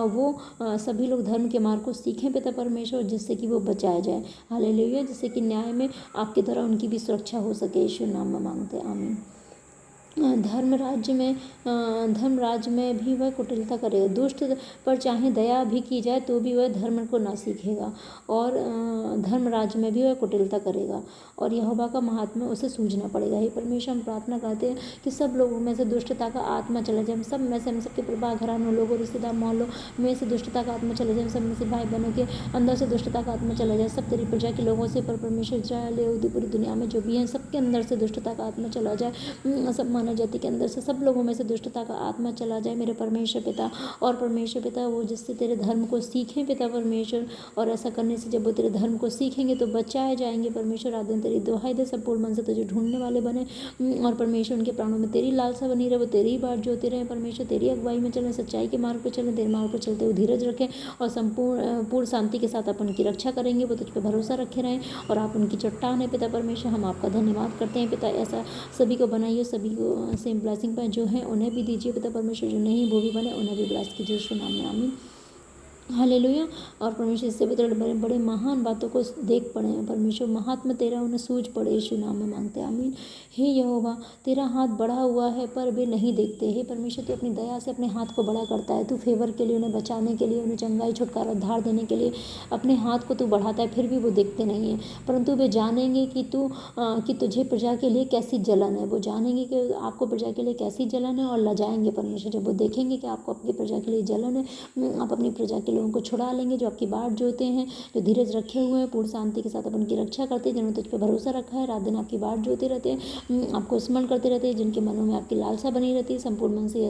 वो सभी लोग धर्म के मार्ग को सीखें पिता परमेश्वर, जिससे कि वो बचाया जाए। हालेलुया। जिससे कि न्याय में आपके द्वारा उनकी भी सुरक्षा हो सके। यीशु नाम में मांगते हैं, आमीन। धर्म राज्य में भी वह कुटिलता करेगा। दुष्ट पर चाहे दया भी की जाए तो भी वह धर्म को ना सीखेगा, और धर्म राज्य में भी वह कुटिलता करेगा, और यहोवा का महात्म्य उसे सूझना पड़ेगा। हे परमेश्वर, हम प्रार्थना करते हैं कि सब लोगों में से दुष्टता का आत्मा चला जाए। हम सब में से, हम सबके प्रभा घरानों, लोगों, रिश्तेदार, मोहल्लों में से दुष्टता का आत्मा चला जाए। हम सब में से भाई बहनों के अंदर से दुष्टता का आत्मा चला जाए। सब तेरी प्रजा के लोगों से, पर परमेश्वर इस्राएल यहूदी पूरी दुनिया में जो भी हैं सबके अंदर से दुष्टता का आत्मा चला जाए। सब मानव जाति के अंदर से, सब लोगों में से दुष्टता का आत्मा चला जाए मेरे परमेश्वर पिता। और परमेश्वर पिता, वो जिससे तेरे धर्म को सीखें पिता परमेश्वर, और ऐसा करने से जब वो तेरे धर्म को सीखेंगे तो बचाए जाएंगे परमेश्वर। आदि तेरी दुहाई दे, संपूर्ण मन से तुझे ढूंढने वाले बने, और परमेश्वर उनके प्राणों में तेरी लालसा बनी रहे, वो तेरी ही बाट जोते रहे परमेश्वर। तेरी अगुवाई में चलें, सच्चाई के मार्ग पर चलें, तेरे मार्ग पर चलते हुए धीरज रखें, और पूर्ण शांति के साथ अपन की रक्षा करेंगे। वो तुझ पर भरोसा रखे रहें, और आप उनकी चट्टान है पिता परमेश्वर। हम आपका धन्यवाद करते हैं पिता। ऐसा सभी को बनाइए, सभी को सेम ब्लेसिंग पर जो है उन्हें भी दीजिए पिता परमेश्वर, जो नहीं वो भी बने उन्हें भी ब्लेस कीजिए यीशु नाम में, आमीन। हालेलुया। और परमेश्वर इससे भी बड़े बड़े महान बातों को देख पड़े परमेश्वर, महात्मा तेरा उन्हें सूझ पड़े यीशु नाम में मांगते हैं, आमीन। हे यहोवा, तेरा हाथ बढ़ा हुआ है पर वे नहीं देखते। हे परमेश्वर, तू अपनी दया से अपने हाथ को बड़ा करता है। तू फेवर के लिए, उन्हें बचाने के लिए, उन्हें चंगाई, छुटकारा, उद्धार देने के लिए अपने हाथ को तू बढ़ाता है, फिर भी वो देखते नहीं हैं। परंतु वे जानेंगे कि तुझे प्रजा के लिए कैसी जलन है। वो जानेंगे कि आपको प्रजा के लिए कैसी जलन है, और लजाएंगे परमेश्वर जब वो देखेंगे कि आपको अपनी प्रजा के लिए जलन है। आप अपनी प्रजा के लोगों को छुड़ा लेंगे, जो आपकी बाट जोते हैं, जो धीरज रखे हुए हैं, पूर्ण शांति के साथ अपन की रक्षा करते हैं, जिन्होंने तुझ पर भरोसा रखा है, रात दिन आपकी बाट जोते रहते हैं, आपको स्मरण करते रहते हैं, जिनके मनों में आपकी लालसा बनी रहती है, संपूर्ण मन से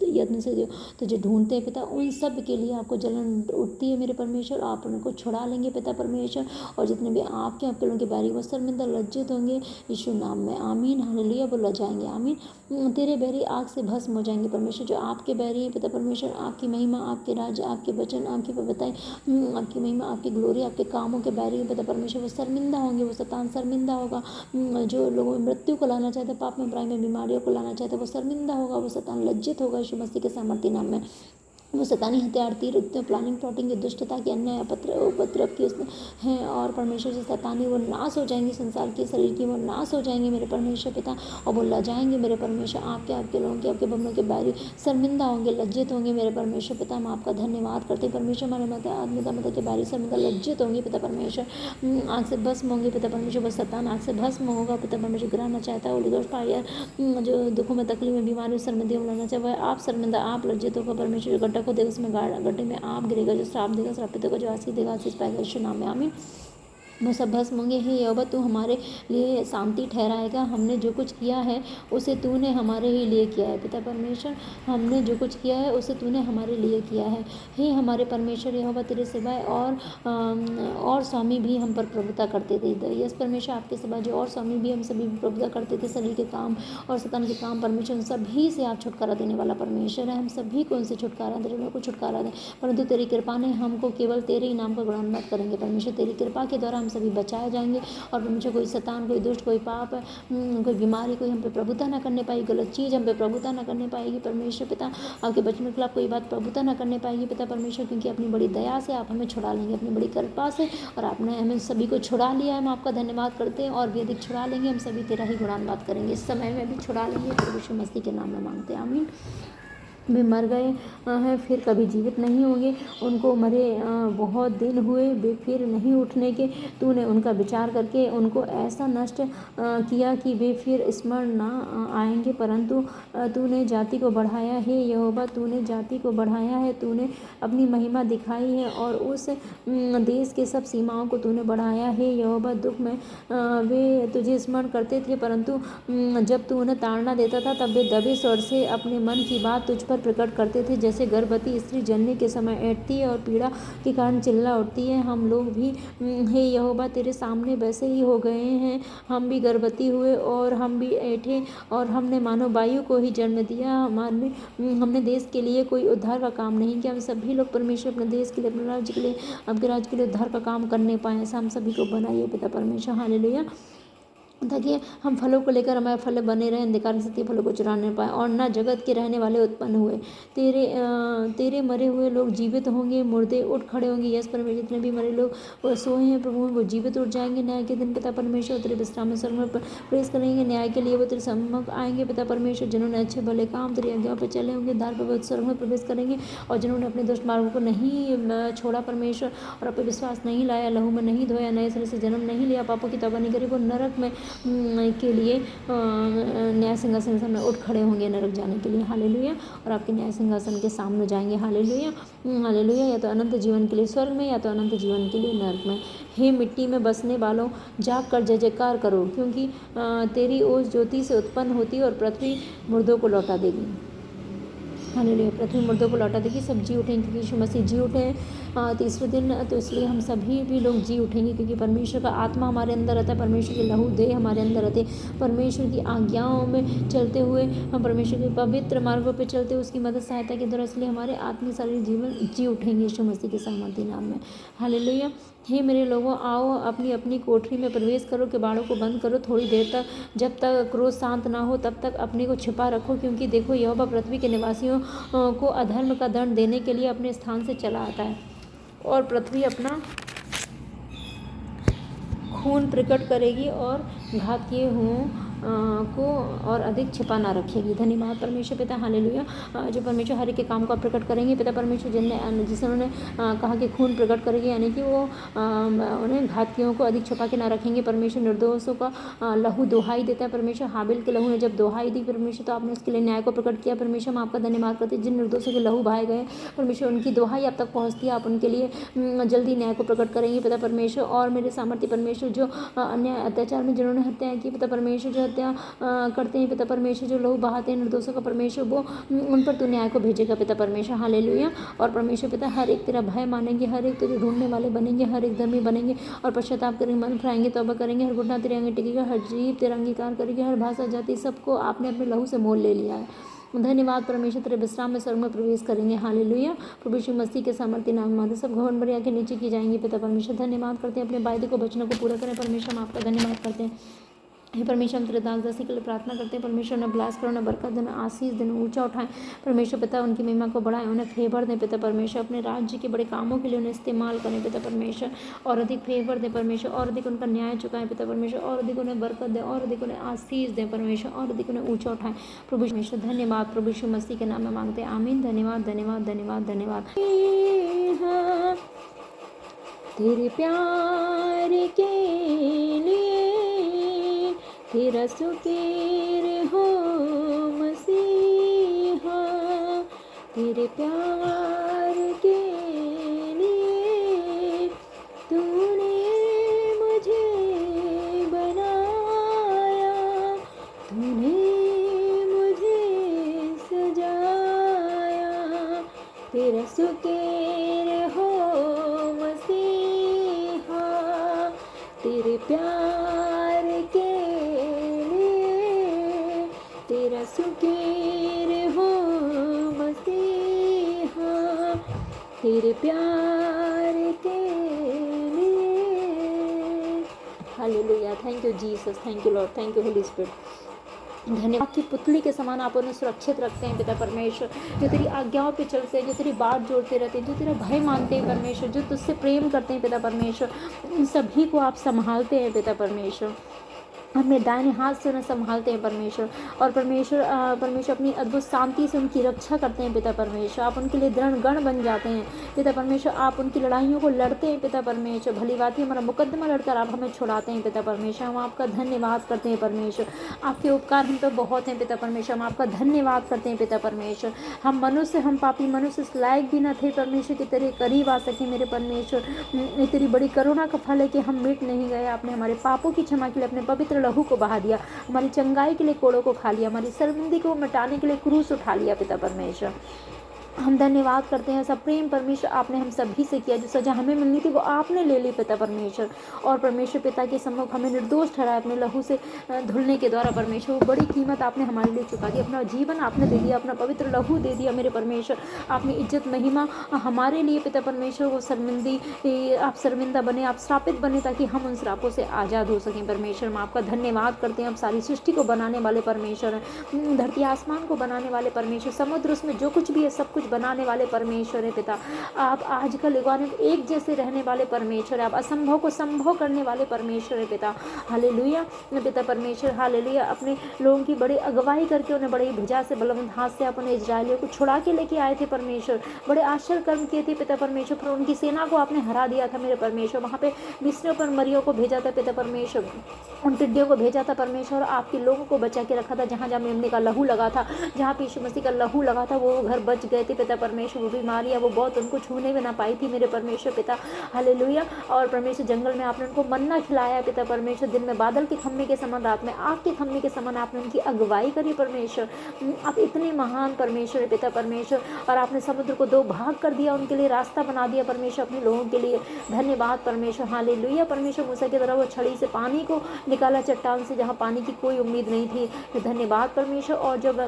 यत्न से जो तुझे ढूंढते हैं पिता, उन सब के लिए आपको जलन उठती है मेरे परमेश्वर। आप उनको छुड़ा लेंगे पिता परमेश्वर, और जितने भी आपके लोगों के बैरी वो शर्मिंदा लज्जित होंगे यीशु नाम में, आमीन। हालेलुया। वो लजाएंगे, आमीन। तेरे बैरी आग से भस्म हो जाएंगे परमेश्वर, जो आपके बैरी हैं पिता परमेश्वर। आपकी महिमा, आपके राज्य, आपके वचन, आपकी बताएं, आपकी महिमा, आपकी ग्लोरी, आपके कामों के बैरी पिता परमेश्वर वो शर्मिंदा होंगे, वो शैतान शर्मिंदा होगा। जो लोगों में मृत्यु को लाना चाहते, पाप में, बुराई में, बीमारियों को लाना चाहते, वो शर्मिंदा होगा, वो शैतान लज्जित होगा यीशु मसीह के सामर्थ्य नाम में। वो शैतानी हथियार, तीर, प्लानिंग, प्लॉटिंग, दुष्टता की, अन्याय, उपद्रव की उसमें हैं, और परमेश्वर से शैतानी वो नाश हो जाएंगी, संसार के शरीर की वो नाश हो जाएंगे मेरे परमेश्वर पिता, और वो लजाएंगे मेरे परमेश्वर। आपके लोगों के, आपके बमनों के बैरी शर्मिंदा होंगे, लज्जित होंगे मेरे परमेश्वर पिता। हम आपका धन्यवाद करते हैं परमेश्वर। हमारे माता आत्मिका माता के बैरी शर्मिंदा लज्जित होंगे पिता परमेश्वर। आग से भस्म होंगे पिता परमेश्वर। बस शैतान आग से भस्म होगा पिता परमेश्वर। गिराना चाहता है होली गोस्ट फायर, जो दुखों में, तकलीफ में, बीमारी, शर्मिंदगी में लाना चाहे, वह आप शर्मिंदा, आप लज्जित होगा परमेश्वर। गड्ढा को देगा, उसमें गड्ढे में आप गिरेगा, जो श्राप देगा श्रापित होगा, जो आशीष देगा आशीष पाएगा यीशु नाम में, आमीन। वो सब भस्म होंगे। हे यहोवा, तू हमारे लिए शांति ठहराएगा। हमने जो कुछ किया है उसे तूने हमारे ही लिए किया है। पिता परमेश्वर, हमने जो कुछ किया है उसे तूने हमारे लिए किया है। हे हमारे परमेश्वर यहोवा, तेरे सिवाय और स्वामी भी हम पर प्रभुता करते थे। यस परमेश्वर, आपके सिवाय जो और स्वामी भी हम सभी प्रभुता करते थे, शरीर के काम और शैतान के काम, परमेश्वर उन सभी से आप छुटकारा देने वाला परमेश्वर है। हम सभी को उनसे छुटकारा दे, लोगों को छुटकारा दें। परंतु तेरी कृपा ने हमको केवल तेरे ही नाम का गुणान्वाद करेंगे परमेश्वर। तेरी कृपा के द्वारा हम सभी बचाए जाएंगे और परमेश्वर कोई शैतान, कोई दुष्ट, कोई पाप, कोई बीमारी, कोई हम पे प्रभुता ना करने पाएगी। गलत चीज़ हम पे प्रभुता ना करने पाएगी परमेश्वर पिता। आपके बचन के खिलाफ कोई बात प्रभुता ना करने पाएगी पिता परमेश्वर, क्योंकि अपनी बड़ी दया से आप हमें छुड़ा लेंगे, अपनी बड़ी कृपा से। और आपने हमें सभी को छुड़ा लिया है, हम आपका धन्यवाद करते हैं। और भी अधिक छुड़ा लेंगे, हम सभी तेरा ही गुणान्वाद करेंगे। इस समय में भी छुड़ा लेंगे, प्रभु यीशु मसीह के नाम में मांगते हैं, आमीन। वे मर गए हैं, फिर कभी जीवित नहीं होंगे। उनको मरे बहुत दिन हुए, वे फिर नहीं उठने के। तूने उनका विचार करके उनको ऐसा नष्ट किया कि वे फिर स्मरण न आएंगे। परंतु तूने जाति को बढ़ाया है यहोवा, तूने जाति को बढ़ाया है। तूने अपनी महिमा दिखाई है और उस देश के सब सीमाओं को तूने बढ़ाया है यहोवा। दुख में वे तुझे स्मरण करते थे, परंतु जब तू उन्हें ताड़ना देता था तब वे दबे स्वर से अपने मन की बात तुझ पर प्रकट करते थे। जैसे गर्भवती स्त्री जनने के समय ऐंठती है और पीड़ा के कारण चिल्ला उठती है, हम लोग भी हे यहोवा तेरे सामने वैसे ही हो गए हैं। हम भी गर्भवती हुए और हम भी ऐंठे और हमने मानो वायु को ही जन्म दिया। हमने देश के लिए कोई उद्धार का काम नहीं किया। हम सभी लोग परमेश्वर अपने देश के लिए, अपने राज्य के लिए, आपके राज्य के लिए उद्धार का काम करने पाए। ऐसा हम सभी को बनाइए पिता परमेश्वर, हालेलुया। ताकि हम फलों को लेकर हमारे फल बने रहें, अंधकार से फलों को चुरा नहीं पाए और न जगत के रहने वाले उत्पन्न हुए। तेरे मरे हुए लोग जीवित होंगे, मुर्दे उठ खड़े होंगे। यस परमेश्वर, जितने भी मरे लोग वो सोए हैं प्रभु, वो जीवित उठ जाएंगे न्याय के दिन पिता परमेश्वर। तेरे विश्राम में स्वर्ग में प्रवेश करेंगे, न्याय के लिए वो तेरे सम्मुख आएंगे पिता परमेश्वर। जिन्होंने अच्छे भले काम तेरी आज्ञा पर चले होंगे, धार पर वो स्वर्ग में प्रवेश करेंगे। और जिन्होंने अपने दुष्ट मार्गों को नहीं छोड़ा परमेश्वर और अपने विश्वास नहीं लाया, लहू में नहीं धोया, नए सिरे से जन्म नहीं लिया, पापों की तौबा नहीं करी, वो नरक में के लिए न्याय सिंहासन के सामने उठ खड़े होंगे नरक जाने के लिए, हालेलुया। और आपके न्याय सिंहासन के सामने जाएंगे, हालेलुया, हालेलुया। या तो अनंत जीवन के लिए स्वर्ग में, या तो अनंत जीवन के लिए नरक में। हे मिट्टी में बसने वालों, जाग कर जय जयकार करो, क्योंकि तेरी ओस ज्योति से उत्पन्न होती है और पृथ्वी मुर्दों को लौटा देगी। हालेलुया। पृथ्वी मुर्दों को लौटा देगी, सब जी उठेंगे क्योंकि यीशु मसीह जी उठे हैं तीसरे दिन। तो इसलिए हम सभी भी लोग जी उठेंगे, क्योंकि परमेश्वर का आत्मा हमारे अंदर रहता है, परमेश्वर के लहू देह हमारे अंदर रहते हैं। परमेश्वर की आज्ञाओं में चलते हुए, हम परमेश्वर के पवित्र मार्गों पर चलते हुए उसकी मदद सहायता के द्वारा, इसलिए हमारे आत्मिक शारीरिक जीवन जी उठेंगे यीशु मसीह के सामर्थ्य नाम में, हालेलुया। हे मेरे लोगों, आओ अपनी अपनी कोठरी में प्रवेश करो, किवाड़ों को बंद करो थोड़ी देर तक, जब तक क्रोध शांत ना हो तब तक अपने को छिपा रखो, क्योंकि देखो यहोवा पृथ्वी के निवासियों को अधर्म का दंड देने के लिए अपने स्थान से चला आता है और पृथ्वी अपना खून प्रकट करेगी और घात किए हुओं को और अधिक छिपा ना रखेगी। धन्यवाद परमेश्वर पिता, हालेलुया। जो परमेश्वर हर एक के काम को प्रकट करेंगे पिता परमेश्वर, जिसे उन्होंने कहा कि खून प्रकट करेगी, यानी कि वो उन्हें घातियों को अधिक छुपा के ना रखेंगे। परमेश्वर निर्दोषों का लहू दोहाई देता है परमेश्वर। हाबिल के लहू ने जब दोहाई दी परमेश्वर, तो आपने उसके लिए न्याय को प्रकट किया परमेश्वर। हम आपका धन्यवाद करते हैं, जिन निर्दोषों के लहू बहाए गए परमेश्वर, उनकी दोहाई आप तक पहुँचती है, आप उनके लिए जल्दी न्याय को प्रकट करेंगे पिता परमेश्वर। और मेरे सामर्थ्य परमेश्वर, जो अन्याय अत्याचार में जिन्होंने हत्याएं की पिता परमेश्वर, जो हत्या करते हैं पिता परमेश्वर, जो लोग बहाते हैं निर्दोषों का परमेश्वर, वो उन पर तू न्याय को भेजेगा पिता परमेश्वर, हालेलुया। और परमेश्वर पिता, हर एक तेरा भय मानेंगे, हर एक तुझे ढूंढने वाले बनेंगे, हर एक धर्मी बनेंगे और पश्चाताप करेंगे, मन फिराएंगे, तौबा करेंगे। हर घुटना तेरे आगे टिकेगा, हर जीव तेरा अंगीकार करेगी, हर भाषा जाति सबको आपने अपने लहू से मोल ले लिया है। धन्यवाद परमेश्वर, तेरे विश्राम में स्वर्ग में प्रवेश करेंगे, हालेलुया। प्रभु यीशु मसीह के सामर्थ्य नाम में सब घमंड भरी आंखें नीचे की जाएंगी पिता परमेश्वर। धन्यवाद करते हैं, अपने वायदे को वचनों को पूरा करें परमेश्वर। हम आपका धन्यवाद करते हैं हे परमेश्वर। हम तेरे दासदासी के लिए प्रार्थना करते हैं परमेश्वर, उन्हें ब्लास करो, उन्हें बरकत देना, आशीष देना, ऊंचा उठाएं परमेश्वर पिता, उनकी महिमा को बढ़ाएं, उन्हें फेवर दें पिता परमेश्वर। अपने राज्य के बड़े कामों के लिए उन्हें इस्तेमाल करें पिता परमेश्वर, और अधिक फेवर दें परमेश्वर, और अधिक उनका न्याय चुकाएं पिता परमेश्वर, और अधिक उन्हें बरकत दें, और अधिक उन्हें आशीष दें परमेश्वर, और अधिक उन्हें ऊंचा उठाएं प्रभु परमेश्वर। धन्यवाद प्रभु यीशु मसीह के नाम में मांगते हैं, आमीन। धन्यवाद धन्यवाद धन्यवाद धन्यवाद तेरे प्यार के लिए, तेरा सुकीर हो मसीहा, तेरे प्यार के लिए तूने तेरा सुकेर हो मसीहा, तेरे प्यार के लिए तेरा सुकेर हो मसीहा, तेरे प्यार के लिए। Hallelujah. Thank you Jesus, thank you Lord, thank you Holy Spirit. धन्यवाद की पुतली के समान आप उन्हें सुरक्षित रखते हैं पिता परमेश्वर, जो तेरी आज्ञाओं पे चलते हैं, जो तेरी बात जोड़ते रहते हैं, जो तेरा भय मानते हैं परमेश्वर, जो तुझसे प्रेम करते हैं पिता परमेश्वर, उन सभी को आप संभालते हैं पिता परमेश्वर। अपने दाहिने हाथ से उन्हें संभालते हैं परमेश्वर, और परमेश्वर अपनी अद्भुत शांति से उनकी रक्षा करते हैं पिता परमेश्वर। आप उनके लिए दृढ़ गण बन जाते हैं पिता परमेश्वर। आप उनकी लड़ाइयों को लड़ते हैं पिता परमेश्वर। भली बात ही हमारा मुकदमा लड़कर आप हमें छुड़ाते हैं पिता परमेश्वर। हम आपका धन्यवाद करते हैं परमेश्वर। आपके उपकार हम पर बहुत हैं पिता परमेश्वर। हम आपका धन्यवाद करते हैं पिता परमेश्वर। हम पापी मनुष्य इस लायक भी न थे परमेश्वर कि तेरे करीब आ सके मेरे परमेश्वर। तेरी बड़ी करुणा का फल है कि हम मिट नहीं गए। आपने हमारे पापों की क्षमा के लिए अपने पवित्र लहू को बहा दिया, हमारी चंगाई के लिए कोड़ों को खा लिया, हमारी शर्मिंदगी को मिटाने के लिए क्रूस उठा लिया पिता परमेश्वर। हम धन्यवाद करते हैं। सब प्रेम परमेश्वर आपने हम सभी से किया। जो सजा हमें मिलनी थी वो आपने ले ली पिता परमेश्वर, और परमेश्वर पिता के सम्मुख हमें निर्दोष ठहराया अपने लहू से धुलने के द्वारा परमेश्वर। वो बड़ी कीमत आपने हमारे लिए चुका दी। अपना जीवन आपने दे दिया, अपना पवित्र लहू दे दिया मेरे परमेश्वर। आपने इज्जत महिमा हमारे लिए पिता परमेश्वर। वो आप शर्मिंदा बने, आप श्रापित बने, ताकि हम उन श्रापों से आज़ाद हो सकें परमेश्वर। हम आपका धन्यवाद करते हैं। आप सारी सृष्टि को बनाने वाले परमेश्वर, धरती आसमान को बनाने वाले परमेश्वर, समुद्र उसमें जो कुछ भी है सब कुछ बनाने वाले परमेश्वर है पिता। आप आजकल एक जैसे रहने वाले परमेश्वर है। आप असंभव को संभव करने वाले परमेश्वर है पिता। हालेलुया पिता परमेश्वर, हालेलुया। अपने लोगों की बड़ी अगुवाई करके उन्हें बड़ी भुजा से बलवंत हाथ से अपने इजरायलियों को छुड़ा के लेके आए थे परमेश्वर। बड़े आश्चर्य कर्म किए थे पिता परमेश्वर, पर उनकी सेना को आपने हरा दिया था मेरे परमेश्वर। वहाँ पे मिस्रियों पर मरियों को भेजा था पिता परमेश्वर, उन टिड्डियों को भेजा था परमेश्वर। आपके लोगों को बचा के रखा था। जहाँ जहाँ मेमने का लहू लगा था, जहाँ पे यीशु मसीह का लहू लगा था, वो घर बच गए थे पिता परमेश्वर। वो बीमारियाँ वो बहुत उनको छूने में ना पाई थी मेरे परमेश्वर पिता। हालेलुया। और परमेश्वर जंगल में आपने उनको मन्ना खिलाया पिता परमेश्वर। दिन में बादल के खम्भे के समान, रात में आग के खम्भे के समान आपने उनकी अगुवाई करी परमेश्वर। आप इतने महान परमेश्वर है पिता परमेश्वर। और आपने समुद्र को दो भाग कर दिया, उनके लिए रास्ता बना दिया परमेश्वर अपने लोगों के लिए। धन्यवाद परमेश्वर। हालेलुया परमेश्वर। मूसा की तरह वो छड़ी से पानी को निकाला चट्टान से, जहाँ पानी की कोई उम्मीद नहीं थी। धन्यवाद परमेश्वर। और जब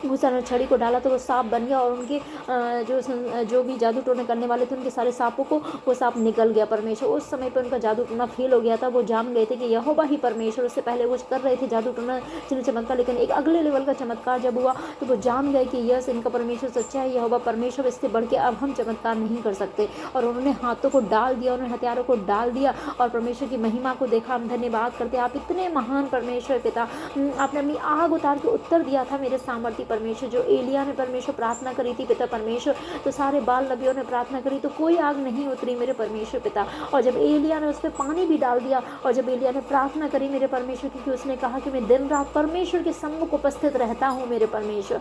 मूसा ने छड़ी को डाला तो वो सांप बन गया, और उनके जो भी जादू टोने करने वाले थे उनके सारे सांपों को वो सांप निकल गया परमेश्वर। उस समय पर उनका जादू टोना फेल हो गया था। वो जान गए थे कि यहोवा ही परमेश्वर। उससे पहले वो कर रहे थे जादू टोना चिन्ह चमत्कार, लेकिन एक अगले लेवल का चमत्कार जब हुआ तो वो जान गए कि यस इनका परमेश्वर सच्चा है, यहोवा परमेश्वर। इससे बढ़ के अब हम चमत्कार नहीं कर सकते। और उन्होंने हाथों को डाल दिया, उन्होंने हथियारों को डाल दिया, और परमेश्वर की महिमा को देखा। हम धन्यवाद करते हैं। आप इतने महान परमेश्वर पिता। आपने अपनी आग उतार के उत्तर दिया था मेरे सामर्थ्य परमेश्वर। जो एलिया ने परमेश्वर प्रार्थना करी थी पिता परमेश्वर, तो सारे बाल नबियों ने प्रार्थना करी तो कोई आग नहीं उतरी मेरे परमेश्वर पिता। और जब एलिया ने उस पर पानी भी डाल दिया, और जब एलिया ने प्रार्थना करी मेरे परमेश्वर, क्योंकि उसने कहा कि मैं दिन रात परमेश्वर के सम्मुख उपस्थित रहता हूँ मेरे परमेश्वर,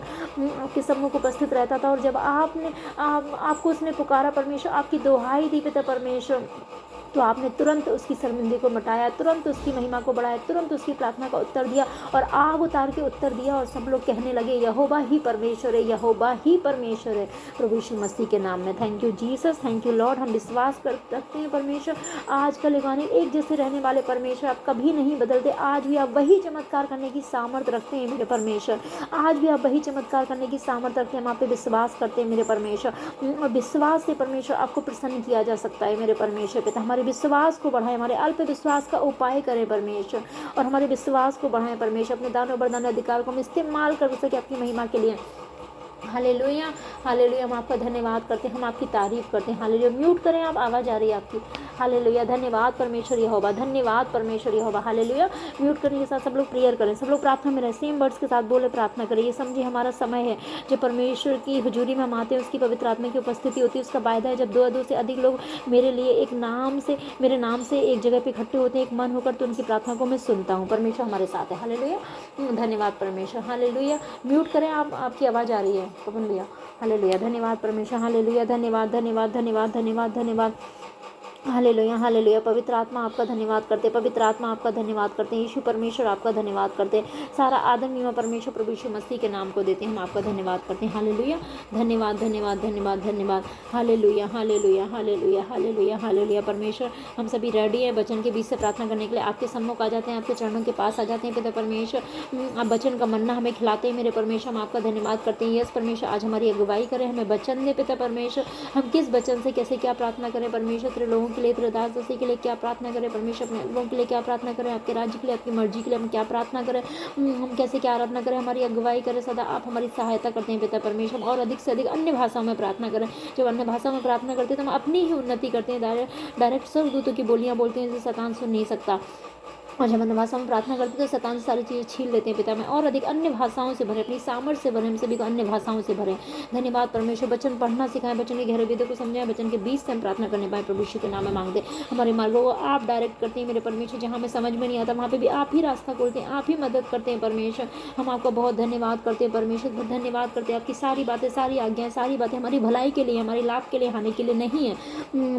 आपके सम्मुख उपस्थित रहता था। और जब आपको उसने पुकारा परमेश्वर, आपकी दुहाई दी पिता परमेश्वर, तो आपने तुरंत उसकी शर्मिंदगी को मिटाया, तुरंत उसकी महिमा को बढ़ाया, तुरंत उसकी प्रार्थना का उत्तर दिया, और आग उतार के उत्तर दिया। और सब लोग कहने लगे यहोवा ही परमेश्वर है, यहोवा ही परमेश्वर है। प्रभु यीशु मसीह के नाम में thank you Jesus, thank you Lord. हम विश्वास कर सकते हैं परमेश्वर, आज कल गाने एक जैसे रहने वाले परमेश्वर, आप कभी नहीं बदलते। आज भी आप वही चमत्कार करने की सामर्थ्य रखते हैं मेरे परमेश्वर। आज भी आप वही चमत्कार करने की सामर्थ्य रखते हैं। हम आप पे विश्वास करते हैं मेरे परमेश्वर, और विश्वास से परमेश्वर आपको प्रसन्न किया जा सकता है मेरे परमेश्वर पिता। हमारे विश्वास को बढ़ाए, हमारे अल्प विश्वास का उपाय करें परमेश्वर, और हमारे विश्वास को बढ़ाएं परमेश्वर। अपने दानों वरदान अधिकार को हम इस्तेमाल कर सके आपकी महिमा के लिए। Hallelujah hallelujah. हम आपका धन्यवाद करते हैं, हम आपकी तारीफ करते हैं। हालेलुया। म्यूट करें आप, आवाज़ आ रही है आपकी। हालेलुया। धन्यवाद परमेश्वर यहोवा, धन्यवाद परमेश्वर यहोवा। हालेलुया। म्यूट करने के साथ सब लोग प्रेयर करें, सब लोग प्रार्थना में रहें, सेम वर्ड्स के साथ बोले प्रार्थना करें। ये समझिए हमारा समय है जब परमेश्वर की हुजूरी में हम आते हैं, उसकी पवित्र आत्मा की उपस्थिति होती है। उसका वायदा है जब दो से अधिक लोग मेरे लिए मेरे नाम से एक जगह पे इकट्ठे होते हैं एक मन होकर, तो उनकी प्रार्थना को मैं सुनता हूँ। परमेश्वर हमारे साथ है। हालेलुया। धन्यवाद परमेश्वर। हालेलुया। म्यूट करें आप, आपकी आवाज़ आ रही है पवन भैया। हालेलुया। धन्यवाद परमेश्वर। हालेलुया। धन्यवाद धन्यवाद धन्यवाद धन्यवाद धन्यवाद हालेलुया हालेलुया। पवित्र आत्मा आपका धन्यवाद करते, पवित्र आत्मा आपका धन्यवाद करते हैं। यीशु परमेश्वर आपका धन्यवाद करते हैं। सारा आदर महिमा परमेश्वर प्रभु यीशु मसीह के नाम को देते हैं। हम आपका धन्यवाद करते हैं। हालेलुया। धन्यवाद धन्यवाद धन्यवाद धन्यवाद। हालेलुया हालेलुया हालेलुया हालेलुया हालेलुया। परमेश्वर हम सभी रेडी हैं वचन के बीच से प्रार्थना करने के लिए। आपके सम्मुख आ जाते हैं, आपके चरणों के पास आ जाते हैं पिता परमेश्वर। आप वचन का मन्ना हमें खिलाते हैं मेरे परमेश्वर। हम आपका धन्यवाद करते हैं। यस परमेश्वर, आज हमारी अगुवाई करें, हमें वचन दे पिता परमेश्वर। हम किस वचन से कैसे क्या प्रार्थना करें परमेश्वर। तेरे लोगों के लिए, तेरे दास दासी के लिए क्या प्रार्थना करें परमेश्वर। अपने लोगों के लिए क्या प्रार्थना करें, आपके राज्य के लिए, आपकी मर्जी के लिए हम क्या प्रार्थना करें, हम कैसे क्या आराधना करें, हमारी अगुवाई करें सदा। आप हमारी सहायता करते हैं पिता परमेश्वर। और अधिक से अधिक अन्य भाषाओं में प्रार्थना करें। जब अन्य भाषाओं में प्रार्थना करते हैं तो हम अपनी ही उन्नति करते हैं। डायरेक्ट स्वर्गदूतों की बोलियां बोलते हैं जिसे शैतान सुन नहीं सकता। और जब अन्य भाषाओं में प्रार्थना करते हैं तो शैतान से सारी चीज़ें छीन लेते हैं पिता में। और अधिक अन्य भाषाओं से भरे, अपनी सामर्थ्य से भरे, हम सभी को अन्य भाषाओं से भरे। धन्यवाद परमेश्वर। वचन पढ़ना सिखाएं, वचन के गहरे वेदों को समझाएं, वचन के बीच से हम प्रार्थना करने पाए प्रभु यीशु के नाम में मांगते। हमारे मार्गों को आप डायरेक्ट करते हैं मेरे परमेश्वर। जहाँ हमें समझ में नहीं आता वहाँ पे भी आप ही रास्ता खोलते हैं, आप ही मदद करते हैं परमेश्वर। हम आपका बहुत धन्यवाद करते हैं परमेश्वर, धन्यवाद करते हैं। आपकी सारी बातें, सारी आज्ञाएं, सारी बातें हमारी भलाई के लिए, हमारे लाभ के लिए, हानि के लिए नहीं है।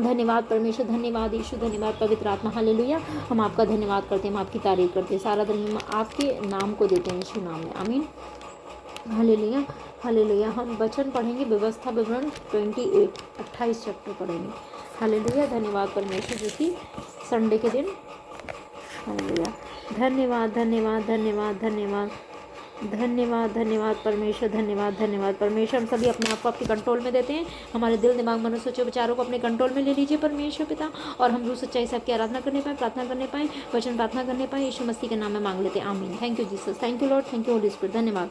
धन्यवाद परमेश्वर, धन्यवाद यीशु, धन्यवाद पवित्र आत्मा। हालेलुया। हम आपका धन्यवाद करते हैं, हम आपकी तारीफ करते हैं। सारा धन्यवाद आपके नाम को देते हैं यीशु नाम में, आमीन। Hallelujah hallelujah. हम वचन पढ़ेंगे व्यवस्था विवरण 28 चैप्टर पढ़ेंगे। हालेलुया। धन्यवाद परमेश्वर जो कि संडे के दिन। हालेलुया। धन्यवाद धन्यवाद धन्यवाद धन्यवाद धन्यवाद धन्यवाद परमेश्वर, धन्यवाद धन्यवाद परमेश्वर। हम सभी अपने आप को आपके कंट्रोल में देते हैं। हमारे दिल, दिमाग, मन, सोचों, विचारों को अपने कंट्रोल में ले लीजिए परमेश्वर पिता। और हम रूह सच्चाई से आपकी आराधना करने पाए, प्रार्थना करने पाए, वचन प्रार्थना करने पाए। यीशु मसीह के नाम में मांग लेते हैं, आमीन। Thank you Jesus, thank you Lord, thank you Holy Spirit. धन्यवाद।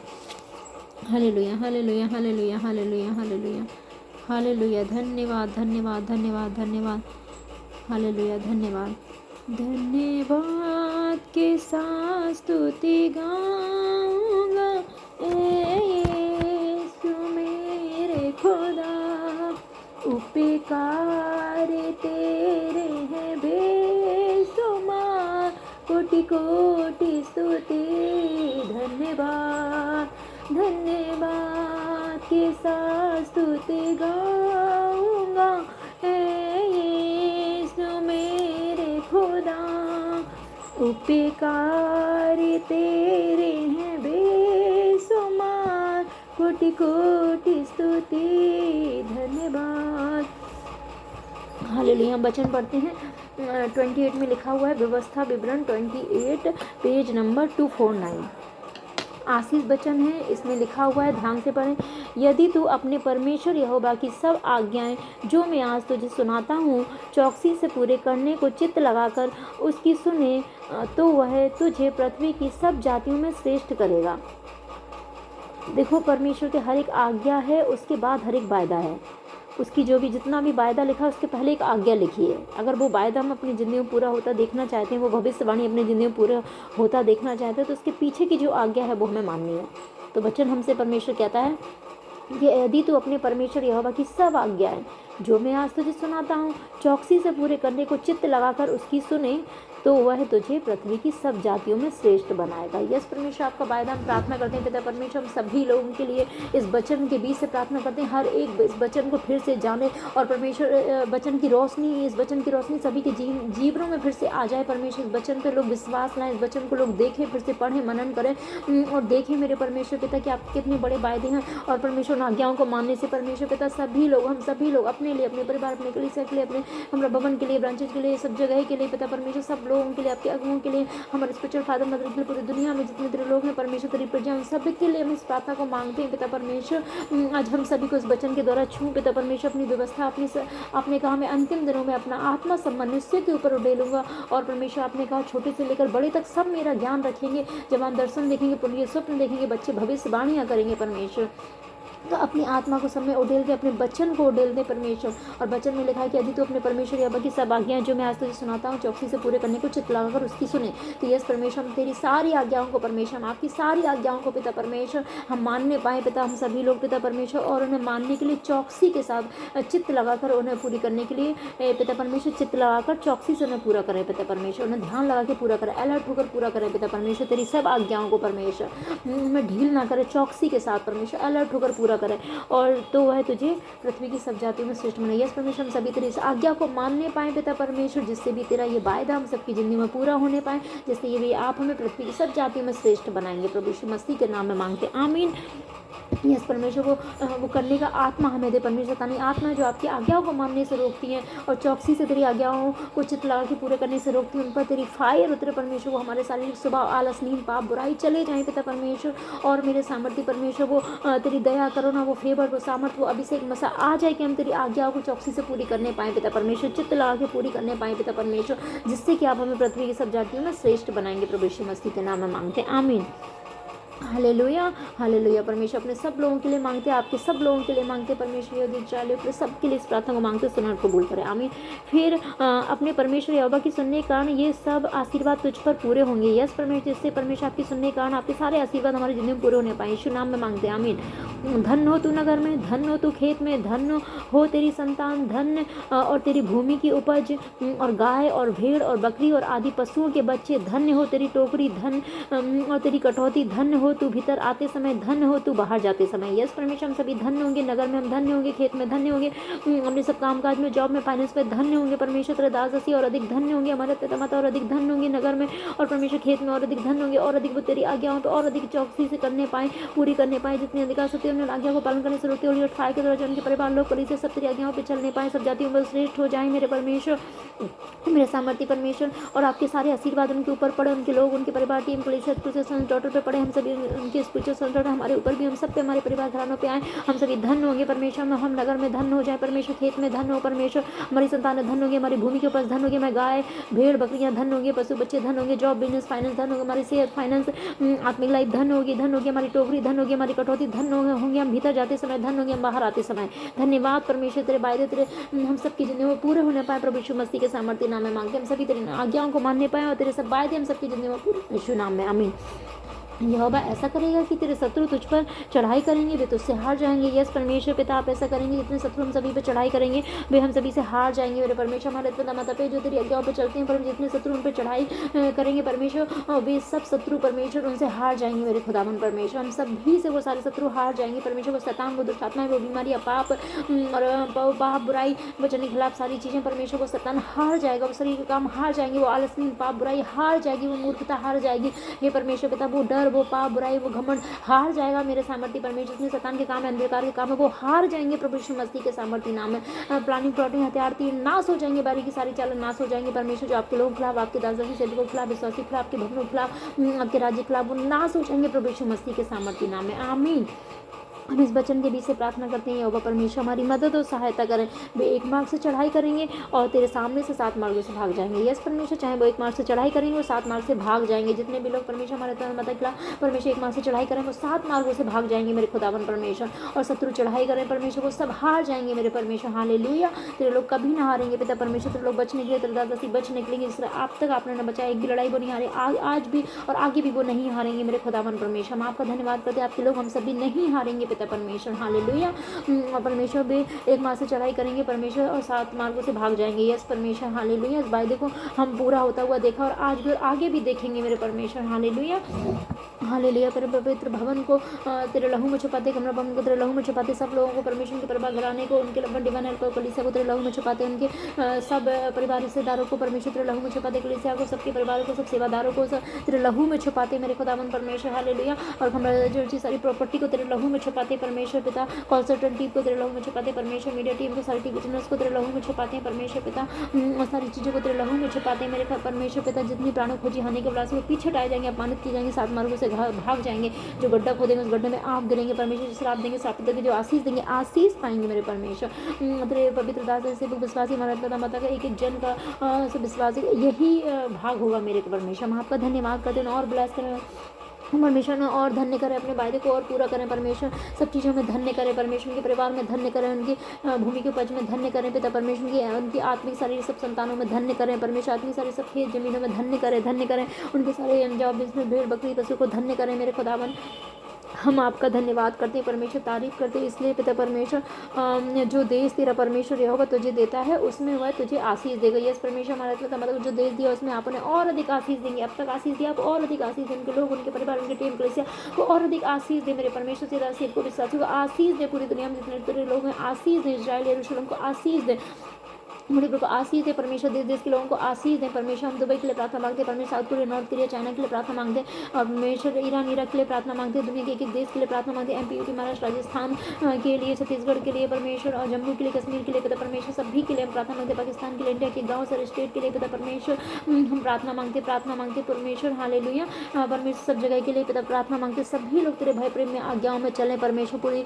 हालेलुया हालेलुया हालेलुया हालेलुया हालेलुया हालेलुया। धन्यवाद धन्यवाद धन्यवाद धन्यवाद। हालेलुया। धन्यवाद धन्यवाद के साथ स्तुति गाऊंगा यीशु मेरे खुदा। उपकार तेरे हैं बेशुमार, कोटि कोटि स्तुति। धन्यवाद धन्यवाद के साथ स्तुति गाऊंगा यीशु मेरे खुदा। उपकार तेरे हैं बेशुमार, कोटि कोटि स्तुति। धन्यवाद। हालेलुया। हम वचन पढ़ते हैं 28 में लिखा हुआ है, व्यवस्था विवरण 28 पेज नंबर 249। आशीष वचन है, इसमें लिखा हुआ है, ध्यान से पढ़ें। यदि तू अपने परमेश्वर यहोवा की सब आज्ञाएं जो मैं आज तुझे सुनाता हूँ चौकसी से पूरे करने को चित्त लगाकर उसकी सुने तो वह तुझे पृथ्वी की सब जातियों में श्रेष्ठ करेगा। देखो, परमेश्वर के हर एक आज्ञा है, उसके बाद हर एक वायदा है। उसकी जो भी जितना भी वायदा लिखा है उसके पहले एक आज्ञा लिखी है। अगर वो वायदा हम अपनी ज़िंदगी में पूरा होता देखना चाहते हैं, वो भविष्यवाणी अपनी ज़िंदगी में पूरा होता देखना चाहते हैं, तो उसके पीछे की जो आज्ञा है वो हमें माननी है। तो वचन हमसे परमेश्वर कहता है कि यदि तू अपने परमेश्वर यहोवा की सब आज्ञाएं जो मैं आज तुझे सुनाता हूँ चौकसी से पूरे करने को चित्त लगाकर उसकी सुने तो वह तुझे पृथ्वी की सब जातियों में श्रेष्ठ बनाएगा। यस परमेश्वर, आपका वायदा हम प्रार्थना करते हैं पिता परमेश्वर। हम सभी लोगों के लिए इस वचन के बीच से प्रार्थना करते हैं, हर एक इस वचन को फिर से जाने और परमेश्वर वचन की रोशनी, इस वचन की रोशनी सभी के जीवनों में फिर से आ जाए परमेश्वर। इस वचन पर लोग विश्वास लाएं, इस वचन को लोग देखें, फिर से पढ़ें, मनन करें और देखें मेरे परमेश्वर पिता कि आप कितने बड़े वायदे हैं। और परमेश्वर आज्ञाओं को मानने से परमेश्वर पिता सभी लोग, हम सभी लोग अपने लिए, अपने परिवार, अपने कलीसिया के लिए, अपने हमारा भवन के लिए, ब्रांचेज के लिए, सब जगह के लिए पिता परमेश्वर, सब लोगों के लिए, आपके अगुओं के लिए, हमारे स्पिरिचुअल फादर मदर के लिए, पूरी दुनिया में जितने तेरे लोग हैं परमेश्वर तेरी प्रजा, हम सभी के लिए हम इस प्रार्थना को मांगते हैं पिता परमेश्वर। आज हम सभी को इस वचन के द्वारा छू पिता परमेश्वर। अपनी व्यवस्था आपने कहा मैं अंतिम दिनों में अपना आत्मा सम्मान निश्चय के ऊपर उड़ेलूंगा। और परमेश्वर आपने कहा छोटे से लेकर बड़े तक सब मेरा ज्ञान रखेंगे, जवान दर्शन देखेंगे, पुण्य स्वप्न देखेंगे, बच्चे भविष्यवाणियाँ करेंगे परमेश्वर। तो अपनी आत्मा को सब में उड़ेल दे, अपने वचन को उड़ेल दे परमेश्वर। और वचन में लिखा है कि यदि तो अपने परमेश्वर यहोवा की सब आज्ञाएं जो मैं आज तुझे सुनाता हूँ चौकसी से पूरे करने को चित्त लगाकर उसकी सुने। तो यस परमेश्वर, हम तेरी सारी आज्ञाओं को परमेश्वर, हम आपकी सारी आज्ञाओं को पिता परमेश्वर हम मानने पाए पिता, हम सभी लोग पिता परमेश्वर। और उन्हें मानने के लिए चौकसी के साथ चित्त लगाकर उन्हें पूरी करने के लिए पिता परमेश्वर चित्त लगाकर चौकसी से उन्हें पूरा करें पिता परमेश्वर। उन्हें ध्यान लगा के पूरा करें, अलर्ट होकर पूरा करें पिता परमेश्वर। तेरी सब आज्ञाओं को परमेश्वर में ढील ना करे, चौकसी के साथ परमेश्वर अलर्ट होकर पूरा पूरा करे, और तो वह तुझे पृथ्वी की सब जातियों में श्रेष्ठ बनाए। यस परमेश्वर, हम सभी तेरी इस आज्ञा को मानने पाए पिता परमेश्वर, जिससे भी तेरा ये वायदा हम सबकी ज़िंदगी में पूरा होने पाए, जिससे ये भी आप हमें पृथ्वी की सब जातियों में श्रेष्ठ बनाएंगे। प्रभु यीशु मसीह के नाम में मांगते, आमीन। यस परमेश्वर, वो करने का आत्मा हमें दे परमेश्वर। शैतानी आत्मा जो आपकी आज्ञाओं को मानने से रोकती हैं और चौकसी से तेरी आज्ञाओं को चित्त लगा के पूरे करने से रोकती हैं, उन पर तेरी फायर उतरे परमेश्वर। वो हमारे शारीरिक स्वभाव, आलस, नींद, पाप, बुराई चले जाएं पिता परमेश्वर। और मेरे सामर्थ्य परमेश्वर, वो तेरी दया, करुणा, वो फेवर, वो सामर्थ, वो अभिषेक मसा आ जाए कि हम तेरी आज्ञाओं को चौकसी से पूरी करने पाएँ पिता परमेश्वर, चित्त लगा के पूरी करने पाएँ पिता परमेश्वर, जिससे कि आप हमें पृथ्वी की सब जातियों में श्रेष्ठ बनाएंगे। प्रभु यीशु मसीह के नाम में मांगते, आमीन। Hallelujah, hallelujah. परमेश्वर अपने सब लोगों के लिए मांगते हैं, आपके सब लोगों के लिए मांगते हैं परमेश्वर। यदि चाहे अपने सबके लिए इस प्रार्थना को मांगते, सुनने कबूल करें, आमीन। फिर अपने परमेश्वर यहोवा की सुनने के कारण ये सब आशीर्वाद तुझ पर पूरे होंगे। यस परमेश्वर, जिससे परमेश्वर आपकी सुनने के कारण आपके सारे आशीर्वाद हमारी जिंदगी में पूरे होने पाए। यीशु नाम में मांगते हैं, आमीन। धन हो तू नगर में, धन हो तू खेत में, धन हो तेरी संतान, धन और तेरी भूमि की उपज, और गाय और भेड़ और बकरी और आदि पशुओं के बच्चे। धन्य हो तेरी टोकरी, धन और तेरी कटौती। धन्य हो तू भीतर आते समय, धन्य हो तू बाहर जाते समय। यस परमेश्वर, हम सभी धन्य होंगे। नगर में हम धन्य होंगे, खेत में धन्य होंगे, अपने सब कामकाज में, जॉब में, फाइनेंस में धन्य होंगे परमेश्वर। तेरे दास और अधिक धन्य होंगे, हमारे पिता माता और अधिक धन्य होंगे नगर में, और परमेश्वर खेत में और अधिक धन्य होंगे, और अधिक वो तेरी आज्ञाओं पर और अधिक चौकसी से करने पाए, पूरी करने पाए। जितने अधिकार सत्य उन्हें आज्ञा को पालन करने से रोकते हुए फाय के द्वारा उनके परिवार लोग कली से सब तेरी आज्ञाओं पर चलने पाए, सब जातियों में श्रेष्ठ हो जाए मेरे परमेश्वर, मेरे सामर्थ्य परमेश्वर। और आपके सारे आशीर्वाद उनके ऊपर पड़े, उनके लोग, उनके परिवार, टीम, कलीसिया, डॉटर पे पड़े। हम सभी उनके स्पिरिचुअल सन हमारे ऊपर भी, हम सब पे, हमारे परिवार घरानों पे आए। हम सभी धन्य होंगे परमेश्वर में, हम नगर में धन्य हो जाए परमेश्वर, खेत में धन्य हो परमेश्वर, हमारी संतान धन्य होंगे, हमारी भूमि के ऊपर धन्य होंगे, मैं गाय, भेड़, बकरियां धन्य होंगे, पशु बच्चे धन्य होंगे, जॉब, बिजनेस, फाइनेंस धन्य होंगे, हमारी सेहत, फाइनेंस, आत्मिक लाइफ धन्य होगी, हमारी टोकरी धन्य होगी, हमारी कटौती धन्य होंगे, हम भीतर जाते समय धन्य होंगे, हम बाहर आते समय। धन्यवाद परमेश्वर, तेरे वायदे तेरे हम सबकी जिंदगी में पूरे होने पाए। प्रभु यीशु मसीह के सामर्थ्य नाम में मांगते, हम सभी तेरी आज्ञाओं को मानने पाए, और तेरे सब वायदे हम सबकी जिंदगी में पूरे, यीशु नाम में, आमीन। यहोवा ऐसा करेगा कि तेरे शत्रु तुझ पर चढ़ाई करेंगे, वे तुझसे हार जाएंगे। यस परमेश्वर पिता, आप ऐसा करेंगे, जितने शत्रु हम सभी पे चढ़ाई करेंगे वे हम सभी से हार जाएंगे मेरे परमेश्वर। हमारे पिता माता पे जो तेरी आज्ञाओं पे चलते हैं, पर जितने शत्रु उन पर चढ़ाई करेंगे परमेश्वर, वे सब शत्रु परमेश्वर उनसे हार जाएंगे मेरे खुदावन परमेश्वर। हम सभी से वो सारे शत्रु हार जाएंगे परमेश्वर। वो शैतान, वो दुष्टात्मा, वो बीमारी, पाप और पाप, बुराई, वचन के खिलाफ सारी चीज़ें परमेश्वर, वो शैतान हार जाएगा, वो शरीर के काम हार जाएंगे, वो आलस, नींद, पाप, बुराई हार जाएगी, वो मूर्खता हार जाएगी हे परमेश्वर पिता। वो डर, वो पाप, बुराई, वो घमंड हार जाएगा मेरे सामर्थ्य परमेश्वर। जितने शैतान के काम है, अंधकार के काम है, वो हार जाएंगे प्रभु यीशु मसीह के सामर्थ्य नाम में। प्लानिंग, प्लॉटिंग, हथियार, तीर नाश हो जाएंगे, बारी की सारी चालें नाश हो जाएंगे परमेश्वर। जो आपके लोगों के खिलाफ, आपके दास दासी सेवकों के खिलाफ, विश्वासी के खिलाफ, आपके भवनों के खिलाफ, आपके राज्य के खिलाफ, वो नाश हो जाएंगे प्रभु यीशु मसीह के सामर्थ्य नाम में, आमीन। हम इस वचन के बीच से प्रार्थना करते हैं, यहोवा परमेश्वर हमारी मदद और सहायता करें। वे एक मार्ग से चढ़ाई करेंगे और तेरे सामने से 7 मार्गों से भाग जाएंगे। यस परमेश्वर, चाहे वो एक मार्ग से चढ़ाई करेंगे और 7 मार्ग से भाग जाएंगे। जितने भी लोग परमेश्वर हमारे मदद के खिलाफ परमेश्वर एक मार्ग से चढ़ाई करें, वो 7 मार्गों से भाग जाएंगे मेरे खुदावन परमेश्वर। और शत्रु चढ़ाई करें परमेश्वर, वो सब हार जाएंगे मेरे परमेश्वर। हालेलुया। तेरे लोग कभी ना हारेंगे पिता परमेश्वर। तेरे लोग बचने के लिए, तेरे दादा बच निकलेंगे, जिस तरह आप तक आपने न बचाया। एक भी लड़ाई वो नहीं हारे, आज भी और आगे भी वो नहीं हारेंगे मेरे खुदावन परमेश्वर। हम आपका धन्यवाद करते हैं, आपके लोग हम सभी नहीं हारेंगे पिता परमेश्वर। हालेलुया। और परमेश्वर भी एक मार्ग से चढ़ाई करेंगे परमेश्वर और 7 मार्गों से भाग जाएंगे। यस परमेश्वर, हालेलुया। इस वायदे को हम पूरा होता हुआ देखा और आज भी और आगे भी देखेंगे मेरे परमेश्वर। Hallelujah, hallelujah. तेरे पवित्र भवन को तेरे लहू में छुपाते, कमरा भवन को तेरे लहू में छुपाते, सब लोगों को परमेश्वर के परिवार घराने को, उनके लगभग डिवाइन हेल्प को, कलीसिया को तेरे लहू में छुपाते, उनके सब परिवार रिश्तेदारों को परमेश्वर तेरे लहू में छुपाते, कलीसिया को, सबके परिवारों को, सब सेवादारों को तेरे लहू में छुपाते मेरे खुदावन परमेश्वर। हालेलुया। और हमारे जो सारी प्रॉपर्टी को तेरे लहू में छुपाते परमेश्वर पिता। कॉन्सल्टेंट टीम को तेरे लहू में छुपाते परमेश्वर। मीडिया टीम को, सारी बिजनेस को तेरे लहू में छुपाते हैं परमेश्वर पिता। और सारी चीज़ों को तेरे लहू में छुपाते हैं मेरे परमेश्वर पिता। जितनी प्राणों खोजी हानि के विलास वो पीछे हटाए जाएंगे, अपमानित किए जाएंगे, 7 मार्गों से भाग जाएंगे। जो गड्ढा खोदेंगे उस गड्ढे में आप गिरेंगे परमेश्वर। जो श्राप देंगे श्रापित देंगे, जो आशीष देंगे आशीष पाएंगे मेरे परमेश्वर। तेरे पवित्र दास से विश्वासी हमारे पिता माता का एक जन का विश्वासी यही भाग होगा मेरे परमेश्वर। हम आपका धन्यवाद करते हैं और ब्लेस करें परमेश्वर ने, और धन्य करें, अपने वायदे को और पूरा करें परमेश्वर। सब चीज़ों में धन्य करें परमेश्वर, उनके परिवार में धन्य करें, उनकी भूमि के उपज में धन्य करें पिता परमेश्वर की, उनकी आत्मिक सारी सब संतानों में धन्य करें परमेश्वर। आत्मिक सारी सब खेत जमीनों में धन्य करें, उनके सारे जॉब, बिजनेस, भेड़, बकरी, पशु को धन्य करें मेरे खुदावन। हम आपका धन्यवाद करते हैं परमेश्वर, तारीफ करते हैं इसलिए पिता परमेश्वर जो देश तेरा परमेश्वर यहोवा तुझे देता है उसमें वह तुझे आशीष देगा। यस परमेश्वर, हमारा मतलब जो देश दिया उसमें आपने और अधिक आशीष देंगे। अब तक आशीष दिया, आप और अधिक आशीष दें, उनके लोग, उनके परिवार, उनके टीम कलीसिया को और अधिक आशीष दे मेरे परमेश्वर। तेरा सेवक को विश्वासियों को आशीष दे, पूरी दुनिया में जितने तेरे लोग हैं आशीष दे, इजराइल यरूशलेम को आशीष दे, मणिपुर को आशीष दे परमेश्वर, देश देश के लोगों को आशीष दे परमेश्वर। हम दुबई के लिए प्रार्थना मांगते हैं परमेश्वर, south Korea, north Korea, China के लिए प्रार्थना मांगते हैं और परमेश्वर ईरान इराक के लिए प्रार्थना मांगते हैं, दुनिया के एक एक देश के लिए प्रार्थना मांगते हैं, एमपी यूपी महाराष्ट्र राजस्थान के लिए, छत्तीसगढ़ के लिए परमेश्वर, और जम्मू के लिए, कश्मीर के लिए पिता परमेश्वर, सभी के लिए हम प्रार्थना मांगते हैं, पाकिस्तान के लिए, इंडिया के गाँव सारे स्टेट के लिए पिता परमेश्वर हम प्रार्थना मांगते परमेश्वर। हालेलुया परमेश्वर, सब जगह के लिए पिता प्रार्थना मांगते, सभी लोग तेरे भय प्रेम में आज्ञाओं में चले परमेश्वर, पूरी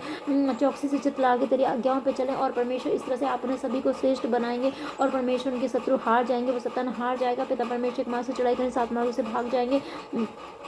चौकसी से चित ला के तेरी आज्ञाओं पे चले और परमेश्वर इस तरह से आपने सभी को श्रेष्ठ बनाएंगे और परमेश्वर उनके शत्रु हार जाएंगे, वो सत्तान हार जाएगा पिता परमेश्वर, एक मार्ग से चढ़ाई करें 7 मार्गों से भाग जाएंगे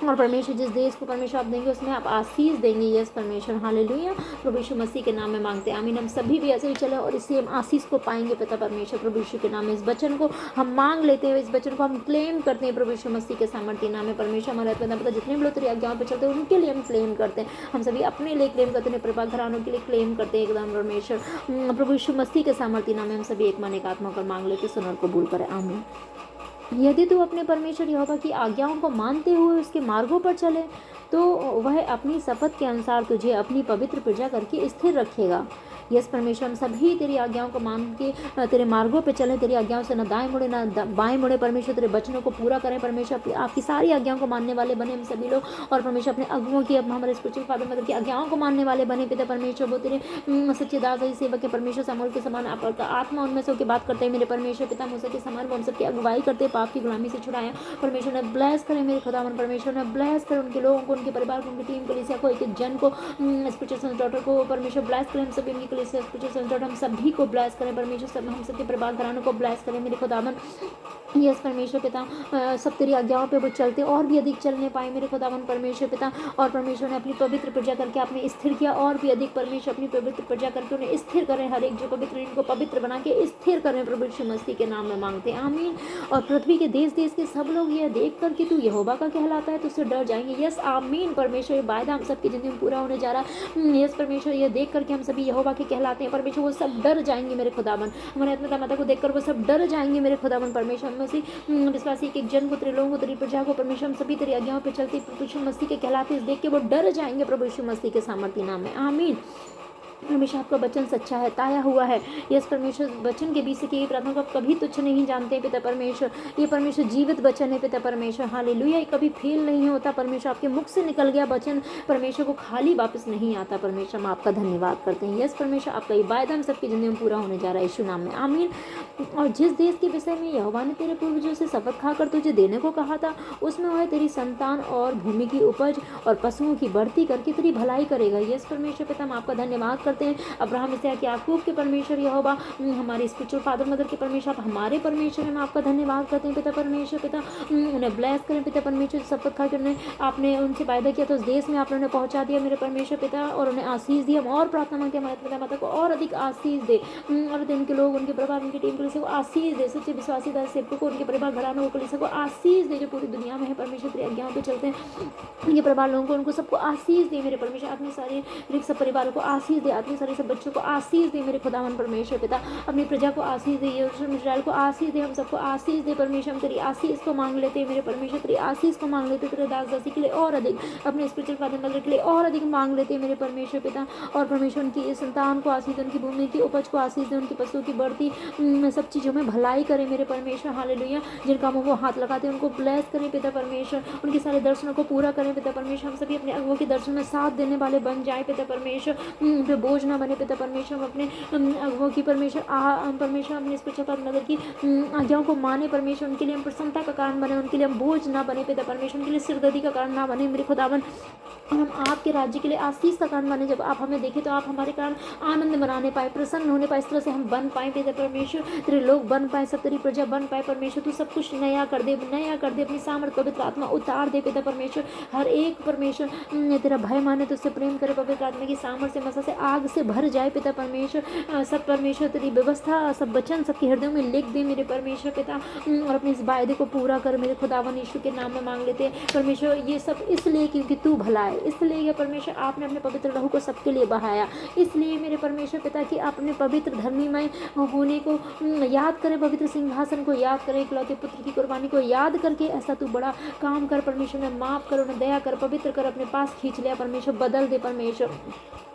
और परमेश्वर जिस देश को परमेश्वर आप देंगे उसमें आप आशीष देंगे। यस परमेश्वर, हालेलुया प्रभु यीशु मसीह के नाम में मांगते हैं, आमीन। हम सभी भी ऐसे ही चले और इससे हम आशीष को पाएंगे पिता परमेश्वर, प्रभु यीशु के नाम में इस वचन को हम मांग लेते हैं, इस वचन को हम क्लेम करते हैं प्रभु यीशु मसीह के सामर्थ्य नाम में परमेश्वर। हमारे पता जितने भी लोग तेरी आज्ञाओं पर चलते हैं उनके लिए हम क्लेम करते हैं, हम सभी अपने लिए क्लेम करते हैं, प्रभा घरानों के लिए क्लेम करते हैं एकदम परमेश्वर, प्रभु यीशु मसीह के सामर्थ्य नाम में हम सभी एक मन एक आत्मा कर मांग लेते, सुन और कबूल करें, आमीन। यदि तू अपने परमेश्वर यहोवा की आज्ञाओं को मानते हुए उसके मार्गों पर चले तो वह अपनी शपथ के अनुसार तुझे अपनी पवित्र प्रजा करके स्थिर रखेगा। यस परमेश्वर, हम सभी तेरी आज्ञाओं को मान के तेरे मार्गों पे चलें, तेरी आज्ञाओं से न दाएं मुड़े न बाएं मुड़े परमेश्वर, तेरे वचनों को पूरा करें परमेश्वर, आपकी सारी आज्ञाओं को मानने वाले बने हम सभी लोग और परमेश्वर अपने अगुओं की, अब हमारे स्पिरिचुअल फादर मदर की आज्ञाओं को मानने वाले बने पिता परमेश्वर। वो तेरे सच्चे दास ही सेवक के परमेश्वर, समूल के समान आपका आत्मा उनमें से होकर बात करते हैं मेरे परमेश्वर पिता, मूसा के समान वो हम सबकी अगुवाई करते हैं, पाप की गुलामी से छुड़ाया परमेश्वर ने ब्लेस करें मेरे खुदावन परमेश्वर ने ब्लेस करें उनके लोगों को, उनके परिवार को, उनकी टीम कलीसिया को, एक एक जन को, स्पिरिचुअल डॉटर को परमेश्वर ब्लेस करें, हम सभी उनकी कलीसिया स्पिरिचुअल हम सभी को ब्लेस करें परमेश्वर, सब हम सबके परिवार घरानों को ब्लेस करें मेरे खुदावन। यस परमेश्वर पिता, सब तेरी आज्ञाओं पे वो चलते और भी अधिक चलने पाए मेरे खुदावन परमेश्वर पिता, और परमेश्वर ने अपनी पवित्र प्रजा करके आपने स्थिर किया और भी अधिक परमेश्वर अपनी पवित्र प्रजा करके उन्हें स्थिर करें, हर एक जो पवित्र इनको पवित्र बना के स्थिर करें प्रभु यीशु मसीह के नाम में मांगते हैं, आमीन। और पृथ्वी के देश देश के सब लोग यह देख कर कि तू यहोवा का कहलाता है तो उससे डर जाएंगे। यस आमीन परमेश्वर, ये वायदा हम सबकी जिंदगी में पूरा होने जा रहा है। यस परमेश्वर, ये देख करके हम सभी यहोवा के कहलाते हैं परमेश्वर, वो सब डर जाएंगे मेरे खुदावन, हमारे आत्मा माता को देखकर वो सब डर जाएंगे मेरे खुदावन परमेश्वर मसीह, विश्वासी एक जन को, तेरे लोगों को, तेरी प्रजा को परमेश्वर हम सभी तेरी आज्ञाओं पे चलते प्रभु यीशु मसीह के कहलाते इस देख के वो डर जाएंगे प्रभु यीशु मसीह के सामर्थ्य नाम में, आमीन। हमेशा आपका वचन सच्चा है, ताया हुआ है। यस परमेश्वर, वचन के बीच से की प्रार्थना को आप कभी तुच्छ नहीं जानते पिता परमेश्वर, ये परमेश्वर जीवित वचन है पिता परमेश्वर, हालेलुया, ये कभी फेल नहीं होता परमेश्वर, आपके मुख से निकल गया वचन परमेश्वर को खाली वापस नहीं आता परमेश्वर, हम आपका धन्यवाद करते हैं। यस परमेश्वर, आपका ये वायदा हम सबकी जिंदगी में पूरा होने जा रहा है यीशु नाम में, आमीन। और जिस देश के विषय में यहोवा ने तेरे पूर्वजों से शपथ खाकर तुझे देने को कहा था उसमें वह तेरी संतान और भूमि की उपज और पशुओं की बढ़ती करके तेरी भलाई करेगा। यस परमेश्वर पिता, हम आपका धन्यवाद करते हैं, अब्राहम इसहाक याकूब के परमेश्वर यहोवा, हमारे स्पिरिचुअल फादर मदर के परमेश्वर, आप हमारे परमेश्वर, हम आपका धन्यवाद करते हैं पिता परमेश्वर पिता, उन्हें ब्लेस करें पिता परमेश्वर, शपथ खा के आपने उनसे वायदा किया तो उस देश में आपने उन्हें पहुंचा दिया मेरे परमेश्वर पिता और उन्हें आशीष दी। हम और प्रार्थना मांगते हैं हमारे पिता माता को और अधिक आशीष दे, और उनके लोग, उनके परिवार, उनकी टीम को आशीष दे, सच्चे विश्वासी दास सेवकों को, उनके परिवार घरानों को, कलीसिया को आशीष दे, जो पूरी दुनिया में है परमेश्वर तेरी आज्ञाओं पे चलते हैं, उनके परिवार लोगों को, उनको सबको आशीष दे मेरे परमेश्वर, अपने सारे सब परिवारों को आशीष दे, अपने सारे सब बच्चों को आशीष दे मेरे खुदावन परमेश्वर पिता, अपनी प्रजा को आशीष दे, यरूशलेम इस्राएल को आशीष दे, हम सबको आशीष दे परमेश्वर, हम तेरी आशीष को मांग लेते हैं मेरे परमेश्वर, तेरी आशीष को मांग लेते, तेरे दास दासी के लिए और अधिक, अपने स्पिरिचुअल फादर मदर के लिए और अधिक मांग लेते हैं मेरे परमेश्वर पिता, और परमेश्वर उनकी संतान को आशीष दे, उनकी भूमि की उपज को आशीष दे, उनकी पशुओं की बढ़ती सब चीज़ों में भलाई करे मेरे परमेश्वर, हालेलुया, जिन कामों को हाथ लगाते हैं उनको ब्लेस करें पिता परमेश्वर, उनके सारे दर्शनों को पूरा करें पिता परमेश्वर, हम सभी अपने अगुओं के दर्शन में साथ देने वाले बन जाए पिता परमेश्वर, उन पे बोझ ना बने पिता परमेश्वर, हम अपने अगुओं की परमेश्वर परमेश्वर अपने स्पिरिचुअल नगर की आज्ञाओं को माने परमेश्वर, उनके लिए हम प्रसन्नता का कारण बने, उनके लिए हम बोझ ना बने पिता परमेश्वर, उनके लिए सिरदर्दी का कारण ना बने मेरे खुदावन, हम आपके राज्य के लिए आशीष का कारण बने, जब आप हमें देखें तो आप हमारे कारण आनंद मनाने पाए, प्रसन्न होने पाए, इस तरह से हम बन पाए पिता परमेश्वर, तेरे लोग बन पाए, सब तेरी प्रजा बन पाए परमेश्वर, तू सब कुछ नया कर दे, अपनी सामर्थ पवित्र आत्मा उतार दे पिता परमेश्वर, हर एक परमेश्वर तेरा भय माने, तुझसे प्रेम करे, पवित्र आत्मा की सामर्थ से मसा से आग से भर जाए पिता परमेश्वर। सब परमेश्वर तेरी व्यवस्था, सब वचन सबके हृदयों में लिख दे मेरे परमेश्वर पिता, और अपने इस वायदे को पूरा कर मेरे खुदावन यीशु के नाम में मांग लेते हैं परमेश्वर। ये सब इसलिए क्योंकि तू भला है, इसलिए ये परमेश्वर आपने अपने पवित्र लहू को सबके लिए बहाया, इसलिए मेरे परमेश्वर पिता कि अपने पवित्र धर्मीमय होने को याद करें, पवित्र सिंहासन को याद करें, इकलौते पुत्र की कुर्बानी को याद करके ऐसा तू बड़ा काम कर परमेश्वर। ने माफ कर, उन्हें दया कर, पवित्र कर, अपने पास खींच लिया परमेश्वर। बदल दे परमेश्वर,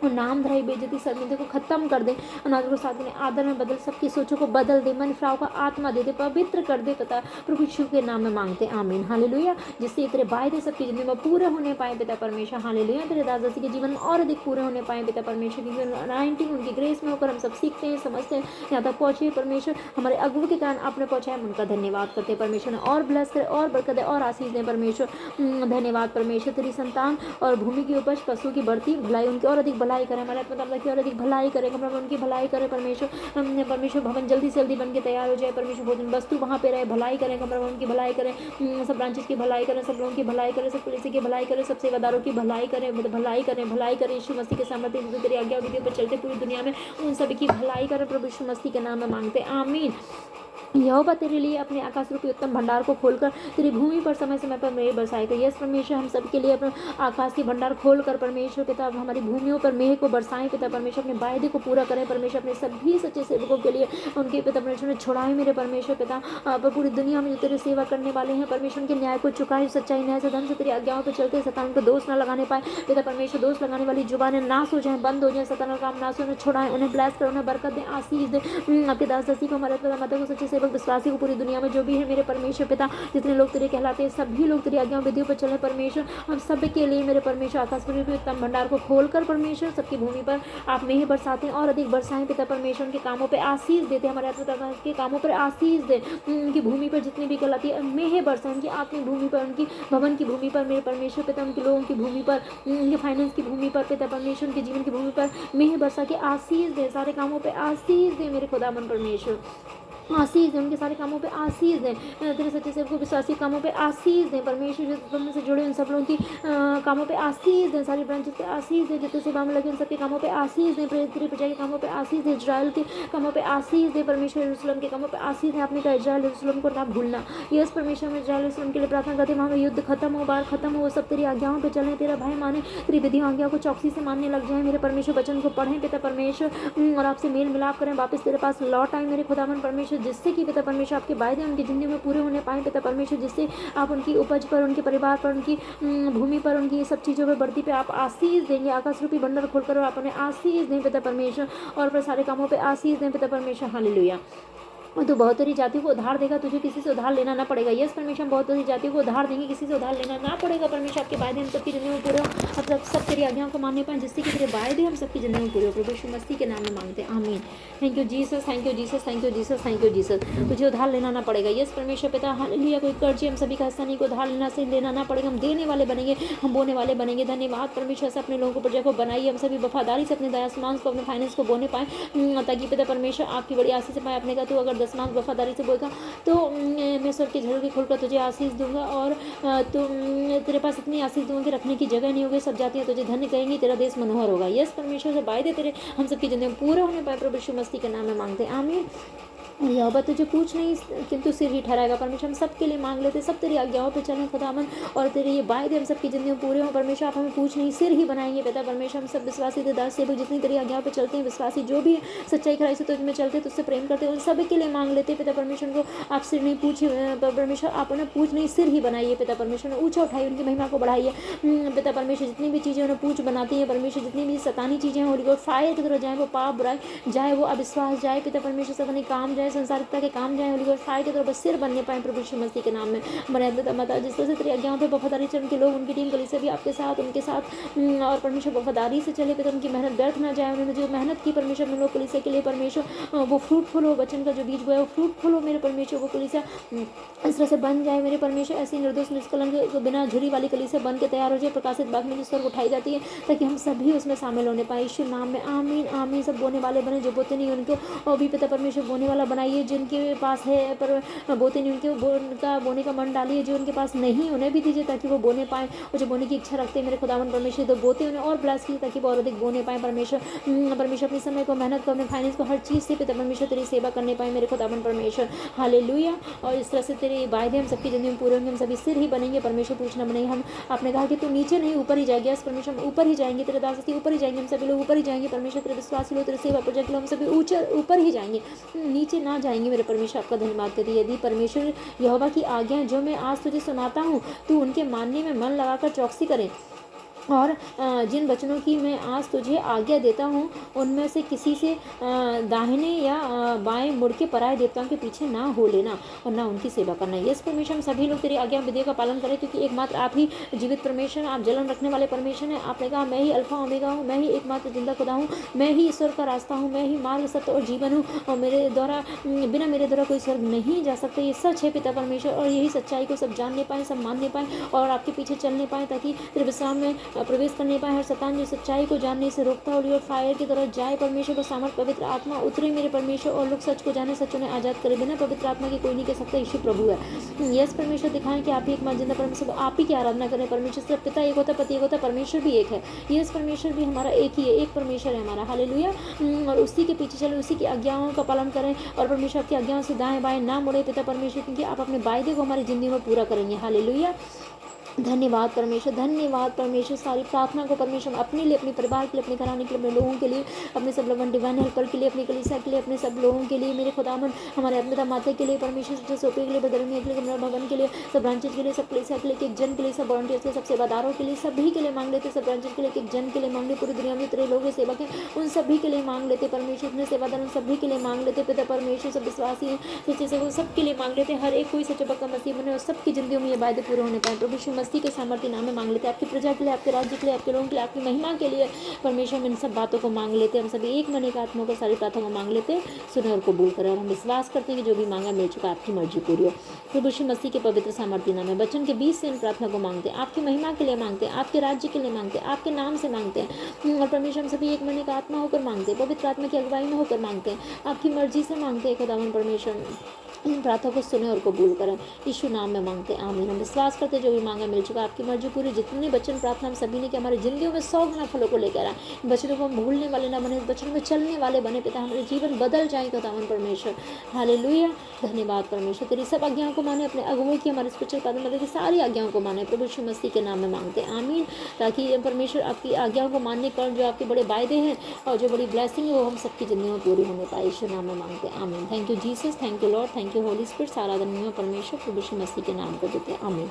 और नाम धराई बेइज्जती शर्मिंदे को खत्म कर दे, अनादर को साथ में आदर में बदल, सबकी सोचों को बदल दे, मन फिराव का आत्मा दे दे, पवित्र कर दे पिता प्रभु यीशु के नाम में मांगते आमीन हालेलुया। जिससे तेरे वायदे सबकी जिंदगी में पूरे होने पाए पिता परमेश्वर हालेलुया। तेरे दास के जीवन में और अधिक पूरे होने पाए पिता परमेश्वर की अनाइंटिंग उनकी ग्रेस में होकर हम सब सीखते हैं, समझते हैं, यहाँ तक पहुंचे परमेश्वर। हमारे अगुओं के कारण आपने पहुंचाया, उनका धन्यवाद करते हैं परमेश्वर ने, और ब्लेस करे और बरकत दे और आशीष दें परमेश्वर। धन्यवाद परमेश्वर। तेरी संतान और भूमि की उपज पशु की बढ़ती भलाई उनकी और अधिक भलाई करे, हमारे आत्मा की और अधिक भलाई करे, कमरा उनकी भलाई करे परमेश्वर। परमेश्वर भवन जल्दी से जल्दी बन के तैयार हो जाए परमेश्वर। भोजन वस्तु वहाँ पे रहे, भलाई करें, कमरा उनकी भलाई करें, सब ब्रांचेस की भलाई करें, सब लोगों की भलाई करें, सब पुलिस की भलाई करें, सब सेवादारों की भलाई करें, भलाई करें, भलाई करें यीशु मसीह के सामर्थ्य से तेरी आज्ञा विधियों पर चलते पूरी दुनिया में उन सभी की भलाई करें प्रभु यीशु मसीह के नाम में मांगते आमीन। यहोवा तेरे लिए अपने आकाश रूपी उत्तम भंडार को खोलकर तेरी भूमि पर समय समय पर मेघ बरसाएगा। यस परमेश्वर, हम सबके लिए अपने आकाश के भंडार खोलकर परमेश्वर पिता हमारी भूमियों पर मेघ को बरसाएं पिता परमेश्वर। अपने वायदे को पूरा करें परमेश्वर, अपने सभी सच्चे सेवकों के लिए उनके पिता परमेश्वर ने छुड़ाए मेरे परमेश्वर पिता पर पूरी दुनिया में जो तेरी सेवा करने वाले हैं परमेश्वर के न्याय को चुकाए, सच्चाई न्याय से धर्म से तेरी आज्ञाओं पर चलते शैतान को दोष न लगाने पाए पिता परमेश्वर। दोष लगाने वाली जुबानें नाश हो जाए, बंद हो जाए, शैतान का काम नाश हो, उन्हें छुड़ाएं, उन्हें ब्लेस कर, उन्हें बरकत दें, आशीष दे। आपके दास दसी को, हमारे पिता माता को, सच्चे सेवक विश्वासी को, पूरी दुनिया में जो भी है मेरे परमेश्वर पिता जितने लोग तेरे कहलाते हैं सभी लोग तेरी आज्ञाओं विधियों पर चले परमेश्वर। हम सब के लिए मेरे परमेश्वर आकाश के उत्तम भंडार को खोलकर परमेश्वर सबकी भूमि पर आप मेघ बरसाते हैं और अधिक बरसाएं पिता परमेश्वर। उनके कामों पे आशीष देते, हमारे आत्मा के कामों पर आशीष दे, उनकी भूमि पर जितनी भी कहलाती है मेघ बरसाएं, उनकी अपनी भूमि पर, उनकी भवन की भूमि पर मेरे परमेश्वर पिता, उनके लोगों की भूमि पर, उनके फाइनेंस की भूमि पर पिता परमेश्वर, उनके जीवन की भूमि पर मेघ बरसा के आशीष दे, सारे कामों पे आशीष दे मेरे खुदावन परमेश्वर। आशीष दें, उनके सारे कामों पे आशीष दें, तेरे सच्चे सेवक को विश्वासी कामों पे आशीष दें परमेश्वर। जो तुम से जुड़े उन सब लोगों की कामों पे आशीष दें, सारी ब्रांचेस पे आशीष दें, जितने सेवा में लगे उन सबके कामों पे आशीष दें, तेरी प्रजा के कामों पे आशीष दें, इजराइल के कामों पे आशीष दें परमेश्वर। यरूशलेम के कामों पे आशीष दें, आपने कहा इजराइल यरूशलेम को ना भूलना। यस परमेश्वर, में इजराइल यरूशलेम के लिए प्रार्थना करते हैं, वहाँ में युद्ध खत्म हो, बार खत्म हो, सब तेरी आज्ञाओं पे चलें, तेरा भय माने, तेरी विधियों आज्ञा को चौकसी से मानने लग जाए मेरे परमेश्वर। वचन को पढ़ें पिता परमेश्वर और आपसे मेल मिलाप करें, वापस तेरे पास लौट आए मेरे खुदावन परमेश्वर, जिससे कि पिता परमेश्वर आपके वायदे उनकी जिंदगी में पूरे होने पाए पिता परमेश्वर। जिससे आप उनकी उपज पर, उनके परिवार पर, उनकी भूमि पर, उनकी सब चीज़ों पर, बढ़ती पे आप आशीष देंगे। आकाश रूपी भंडार खोलकर आप उन्हें आशीष दें पिता परमेश्वर, और फिर सारे कामों पे आशीष दें पिता परमेश्वर। हालेलुया। तो बहुत सारी जातियों को उधार देगा, तुझे किसी से उधार लेना ना पड़ेगा। यस परमेश्वर, हम बहुत सारी जातियों को उधार देंगे, किसी से उधार लेना ना पड़ेगा परमेश्वर। आपके वायदे हम सबकी जिंदगी में पूरे हो, अब सब तेरी आज्ञाओं को मानने पाएं, जिससे कि तेरे वायदे हम सबकी जिंदगी में पूरे हो। प्रभु यीशु मसीह के नाम में मांगते हैं आमीन। Thank you Jesus, thank you Jesus, thank you Jesus, thank you Jesus. तुझे उधार लेना ना पड़ेगा। यस परमेश्वर पिता हालेलुया। कोई कर्ज हम सभी का हिस्सा नहीं, को उधार लेना से लेना ना पड़ेगा। हम देने वाले बनेंगे, हम बोने वाले बनेंगे। धन्यवाद परमेश्वर से अपने लोगों को प्रोजेक्ट को बनाइए, हम सभी वफादारी से अपने दसमांश को, अपने फाइनेंस को बोने पाएँ, ताकि पिता परमेश्वर आपकी बड़ी आशीष से पाए। अपने का तो अगर दसमांश वफादारी से बोलेगा तो मैं स्वर्ग की झलक खोलकर तुझे आशीष दूंगा, और तेरे पास इतनी आशीष दूंगा कि रखने की जगह नहीं होगी। सब जातियां तुझे धन्य कहेंगी, तेरा देश मनोहर होगा। यस परमेश्वर, से वायदे तेरे हम सबकी जिंदगी में पूरे होने पाए प्रभु यीशु मसीह के नाम में मांगते हैं आमीन। यहोवा तुझे पूछ नहीं किंतु सिर ही ठहराएगा परमेश्वर। हम सबके लिए मांग लेते, सब तेरी आज्ञाओं पे चलें खुदावन, और तेरे ये वायदे हम सबकी जिंदगी में पूरे हों परमेश्वर। आप हमें पूछ नहीं सिर ही बनाएंगे पिता परमेश्वर। हम सब विश्वासी तेरे दास सेवक जितनी तेरी आज्ञाओं पे चलते हैं, विश्वासी जो भी सच्चाई खराई से तुझ में चलते, तुझसे प्रेम करते हैं, उन सब के लिए मांग लेते पिता परमेश्वर। को आप सिर नहीं पूछे परमेश्वर, आप उन्हें पूछ नहीं सिर ही बनाइए पिता परमेश्वर। ऊँचा उठाइए, उनकी महिमा को बढ़ाइए पिता परमेश्वर। जितनी भी चीज़ें उन्हें पूछ बनाती हैं परमेश्वर, जितनी भी सतानी चीज़ें हैं होली गॉड फायर की तरह जाए, वो पाप बुराई जाए, वो अविश्वास जाए पिता परमेश्वर, सब अपने काम जाए, संसारिकता के काम जाए, होली गॉड फायर की तरह बस सिर बनने पाए प्रभु यीशु मसीह के नाम में। हमारे माता जिस तरह से तेरी आज्ञाओं पे वफादारी चल के लोग, उनकी टीम कलीसिया भी आपके साथ, उनके साथ और परमेश्वर वफादारी से चले पिता। उनकी मेहनत व्यर्थ ना जाए, उन्होंने जो मेहनत की परमेश्वर में लोग कलीसिया के लिए परमेश्वर, वो फ्रूटफुल हो, वचन का जो बीज बोया वो फ्रूटफुल हो मेरे परमेश्वर। वो कलीसिया इस तरह से बन जाए मेरे परमेश्वर, ऐसी निर्दोष निष्कलंक बिना झुरी वाली कलीसिया बन के तैयार हो जाए, प्रकाशित बाग में जिस तरह उठाई जाती है, ताकि हम सभी उसमें शामिल होने पाए। यीशु नाम में आमीन आमीन। सब बोने वाले बने, जो बोते नहीं उनको और भी पिता परमेश्वर बोने वाला बनाइए जिनके पास है पर बोते नहीं, उनका बोने का मन डालिए, जो उनके पास नहीं उन्हें भी दीजिए ताकि वो बोने पाएँ, और जो बोने की इच्छा रखते हैं मेरे खुदावन परमेश्वर तो बोते उन्हें और ब्लेस कीजिए ताकि वो और अधिक बोने पाएँ परमेश्वर। परमेश्वर अपने समय को, मेहनत को, अपने फाइनेंस को, हर चीज़ से पिता परमेश्वर तेरी सेवा करने पाए मेरे खुदावन परमेश्वर। हालेलुया। और इस तरह से तेरे वायदे हम सबकी ज़िंदगी में पूरे होंगे, हम सभी सिर ही बनेंगे परमेश्वर, पूछना बनेंगे। हम आपने कहा कि तू नीचे नहीं ऊपर ही जाएगी, यस परमेश्वर हम ऊपर ही जाएंगे, तेरे दास ऊपर ही जाएंगे, हम सभी लोग ऊपर ही जाएंगे परमेश्वर, तेरे विश्वासी लोग, तेरे सेवा प्रोजेक्ट लोग, हम सभी ऊपर ही जाएंगे, नीचे ना जाएंगे मेरे परमेश्वर। आपका धन्यवाद करिए। यदि परमेश्वर यहोवा की आज्ञाएं जो मैं आज तुझे सुनाता हूँ तू उनके मानने में मन लगाकर चौकसी करें, और जिन वचनों की मैं आज तुझे आज्ञा देता हूँ उनमें से किसी से दाहिने या बाएं मुड़ के पराये देवताओं के पीछे ना हो लेना और ना उनकी सेवा करना। यस परमेश्वर हम सभी लोग तेरी आज्ञा विधियों का पालन करें, क्योंकि एकमात्र आप ही जीवित परमेश्वर, आप जलन रखने वाले परमेश्वर हैं। आपने कहा मैं ही अल्फा ओमेगा हूँ, मैं ही एकमात्र जिंदा खुदा हूँ, मैं ही ईश्वर का रास्ता हूँ, मैं ही मार्ग सत्य और जीवन हूँ, और बिना मेरे द्वारा कोई स्वर्ग नहीं जा सकता। ये सच है पिता परमेश्वर, और यही सच्चाई को सब जानने पाएँ, सब मानने पाएँ और आपके पीछे चलने पाएँ, ताकि तेरे विश्राम में प्रवेश करने पाए। हर शैतान जो सच्चाई को जानने से रोकता है और फायर की तरह जाए परमेश्वर, को सामर्थ पवित्र आत्मा उतरे मेरे परमेश्वर, और लोग सच को जाने, सच उन्हें आजाद करे। बिना पवित्र आत्मा की कोई नहीं कह सकता यीशु प्रभु है। यस परमेश्वर दिखाएं कि आप ही एक जिंदा परमेश्वर, आप ही की आराधना करें परमेश्वर। सिर्फ पिता एक होता, पति एक होता, परमेश्वर भी एक है। यस परमेश्वर भी हमारा एक ही है, एक परमेश्वर है हमारा। हालेलुया। और उसी के पीछे चले, उसी की आज्ञाओं का पालन करें, और परमेश्वर आपकी आज्ञाओं से दाएं बाएं ना मुड़े पिता परमेश्वर, क्योंकि आप अपने वायदे को हमारी जिंदगी में पूरा करेंगे। हालेलुया। धन्यवाद परमेश्वर, धन्यवाद परमेश्वर। सारी प्रार्थना को परमेश्वर अपने लिए, अपने परिवार के लिए, अपने घराने के लिए, अपने लोगों के लिए, अपने सब लोगों डिवाइन हेल्पर के लिए, अपनी कलीसिया के लिए, अपने सब लोगों के लिए, मेरे खुदावन हमारे अपने माता के लिए परमेश्वर, जो सोपे के लिए, बदरमिया के लिए, कमरा भवन के लिए, सब ब्रांचेज के लिए, सब कलीसिया के लिए, एक जन के लिए, सब वॉलंटियर्स के लिए, सब सेवादारों के लिए, सभी के लिए मांग लेते। सब ब्रांचेज के लिए एक जन के लिए मांग लेते, पूरी दुनिया में तेरे लोग सेवक हैं उन सभी के लिए मांग लेते परमेश्वर, अपने सेवादार उन सभी के लिए मांग लेते पिता परमेश्वर। सब विश्वासी हैं सच्चे से वो सबके लिए मांग लेते, हर एक कोई सच्चा पक्का मसीह बने और सबकी जिंदगी में ये वायदे पूरे होने पाए। प्रभु यीशु मसीह के सामर्थ्य नाम में मांग लेते, आपकी प्रजा के लिए, आपके राज्य के लिए, आपके लोगों के लिए, आपकी महिमा के लिए परमेश्वर। हम इन सब बातों को मांग लेते, हम सभी एक मन एक आत्मा को सारी प्रार्थना को मांग लेते, सुने और कबूल करें, और हम विश्वास करते हैं कि जो भी मांगा मिल चुका, आपकी मर्जी पूरी हो। प्रभु यीशु मसीह के पवित्र सामर्थ्य नाम में वचन के बीच से इन प्रार्थना को मांगते हैं, आपकी महिमा के लिए मांगते हैं, आपके राज्य के लिए मांगते हैं, आपके नाम से मांगते हैं, और परमेश्वर हम सभी एक मन एक आत्मा होकर मांगते हैं, पवित्र आत्मा की अगुवाई में होकर मांगते हैं, आपकी मर्जी से मांगते हैं। खुदावन परमेश्वर इन प्रार्थना को सुने और कबूल करें, यीशु नाम में मांगते हैं, आमीन। हम विश्वास करते जो भी मांगा मिल चुका, आपकी मर्जी पूरी। जितने वचन प्रार्थना हम सभी ने कि हमारी जिंदगियों में 100 गुना फलों को लेकर आए, बचनों को हम भूलने वाले ना बने, बचनों में चलने वाले बने पिता, हमारे जीवन बदल जाए खुदावन परमेश्वर। हालेलुया। धन्यवाद परमेश्वर, तेरी सब आज्ञाओं को माने, अपने अगुवों की, हमारे स्पिरिचुअल फादर मदर की सारी आज्ञाओं को माने, प्रभु यीशु मसीह के नाम में मांगते हैं, आमीन। ताकि परमेश्वर आपकी आज्ञाओं को मानने का जो आपके बड़े वायदे हैं और जो बड़ी ब्लेसिंग है वो हम सबकी जिंदगी में पूरी होने पाए, यीशु नाम में मांगते हैं, आमीन। Thank you Jesus, thank you Lord, thank you Holy spirit. सारा धन्यवाद परमेश्वर प्रभु यीशु मसीह के नाम को देते हैं, आमीन।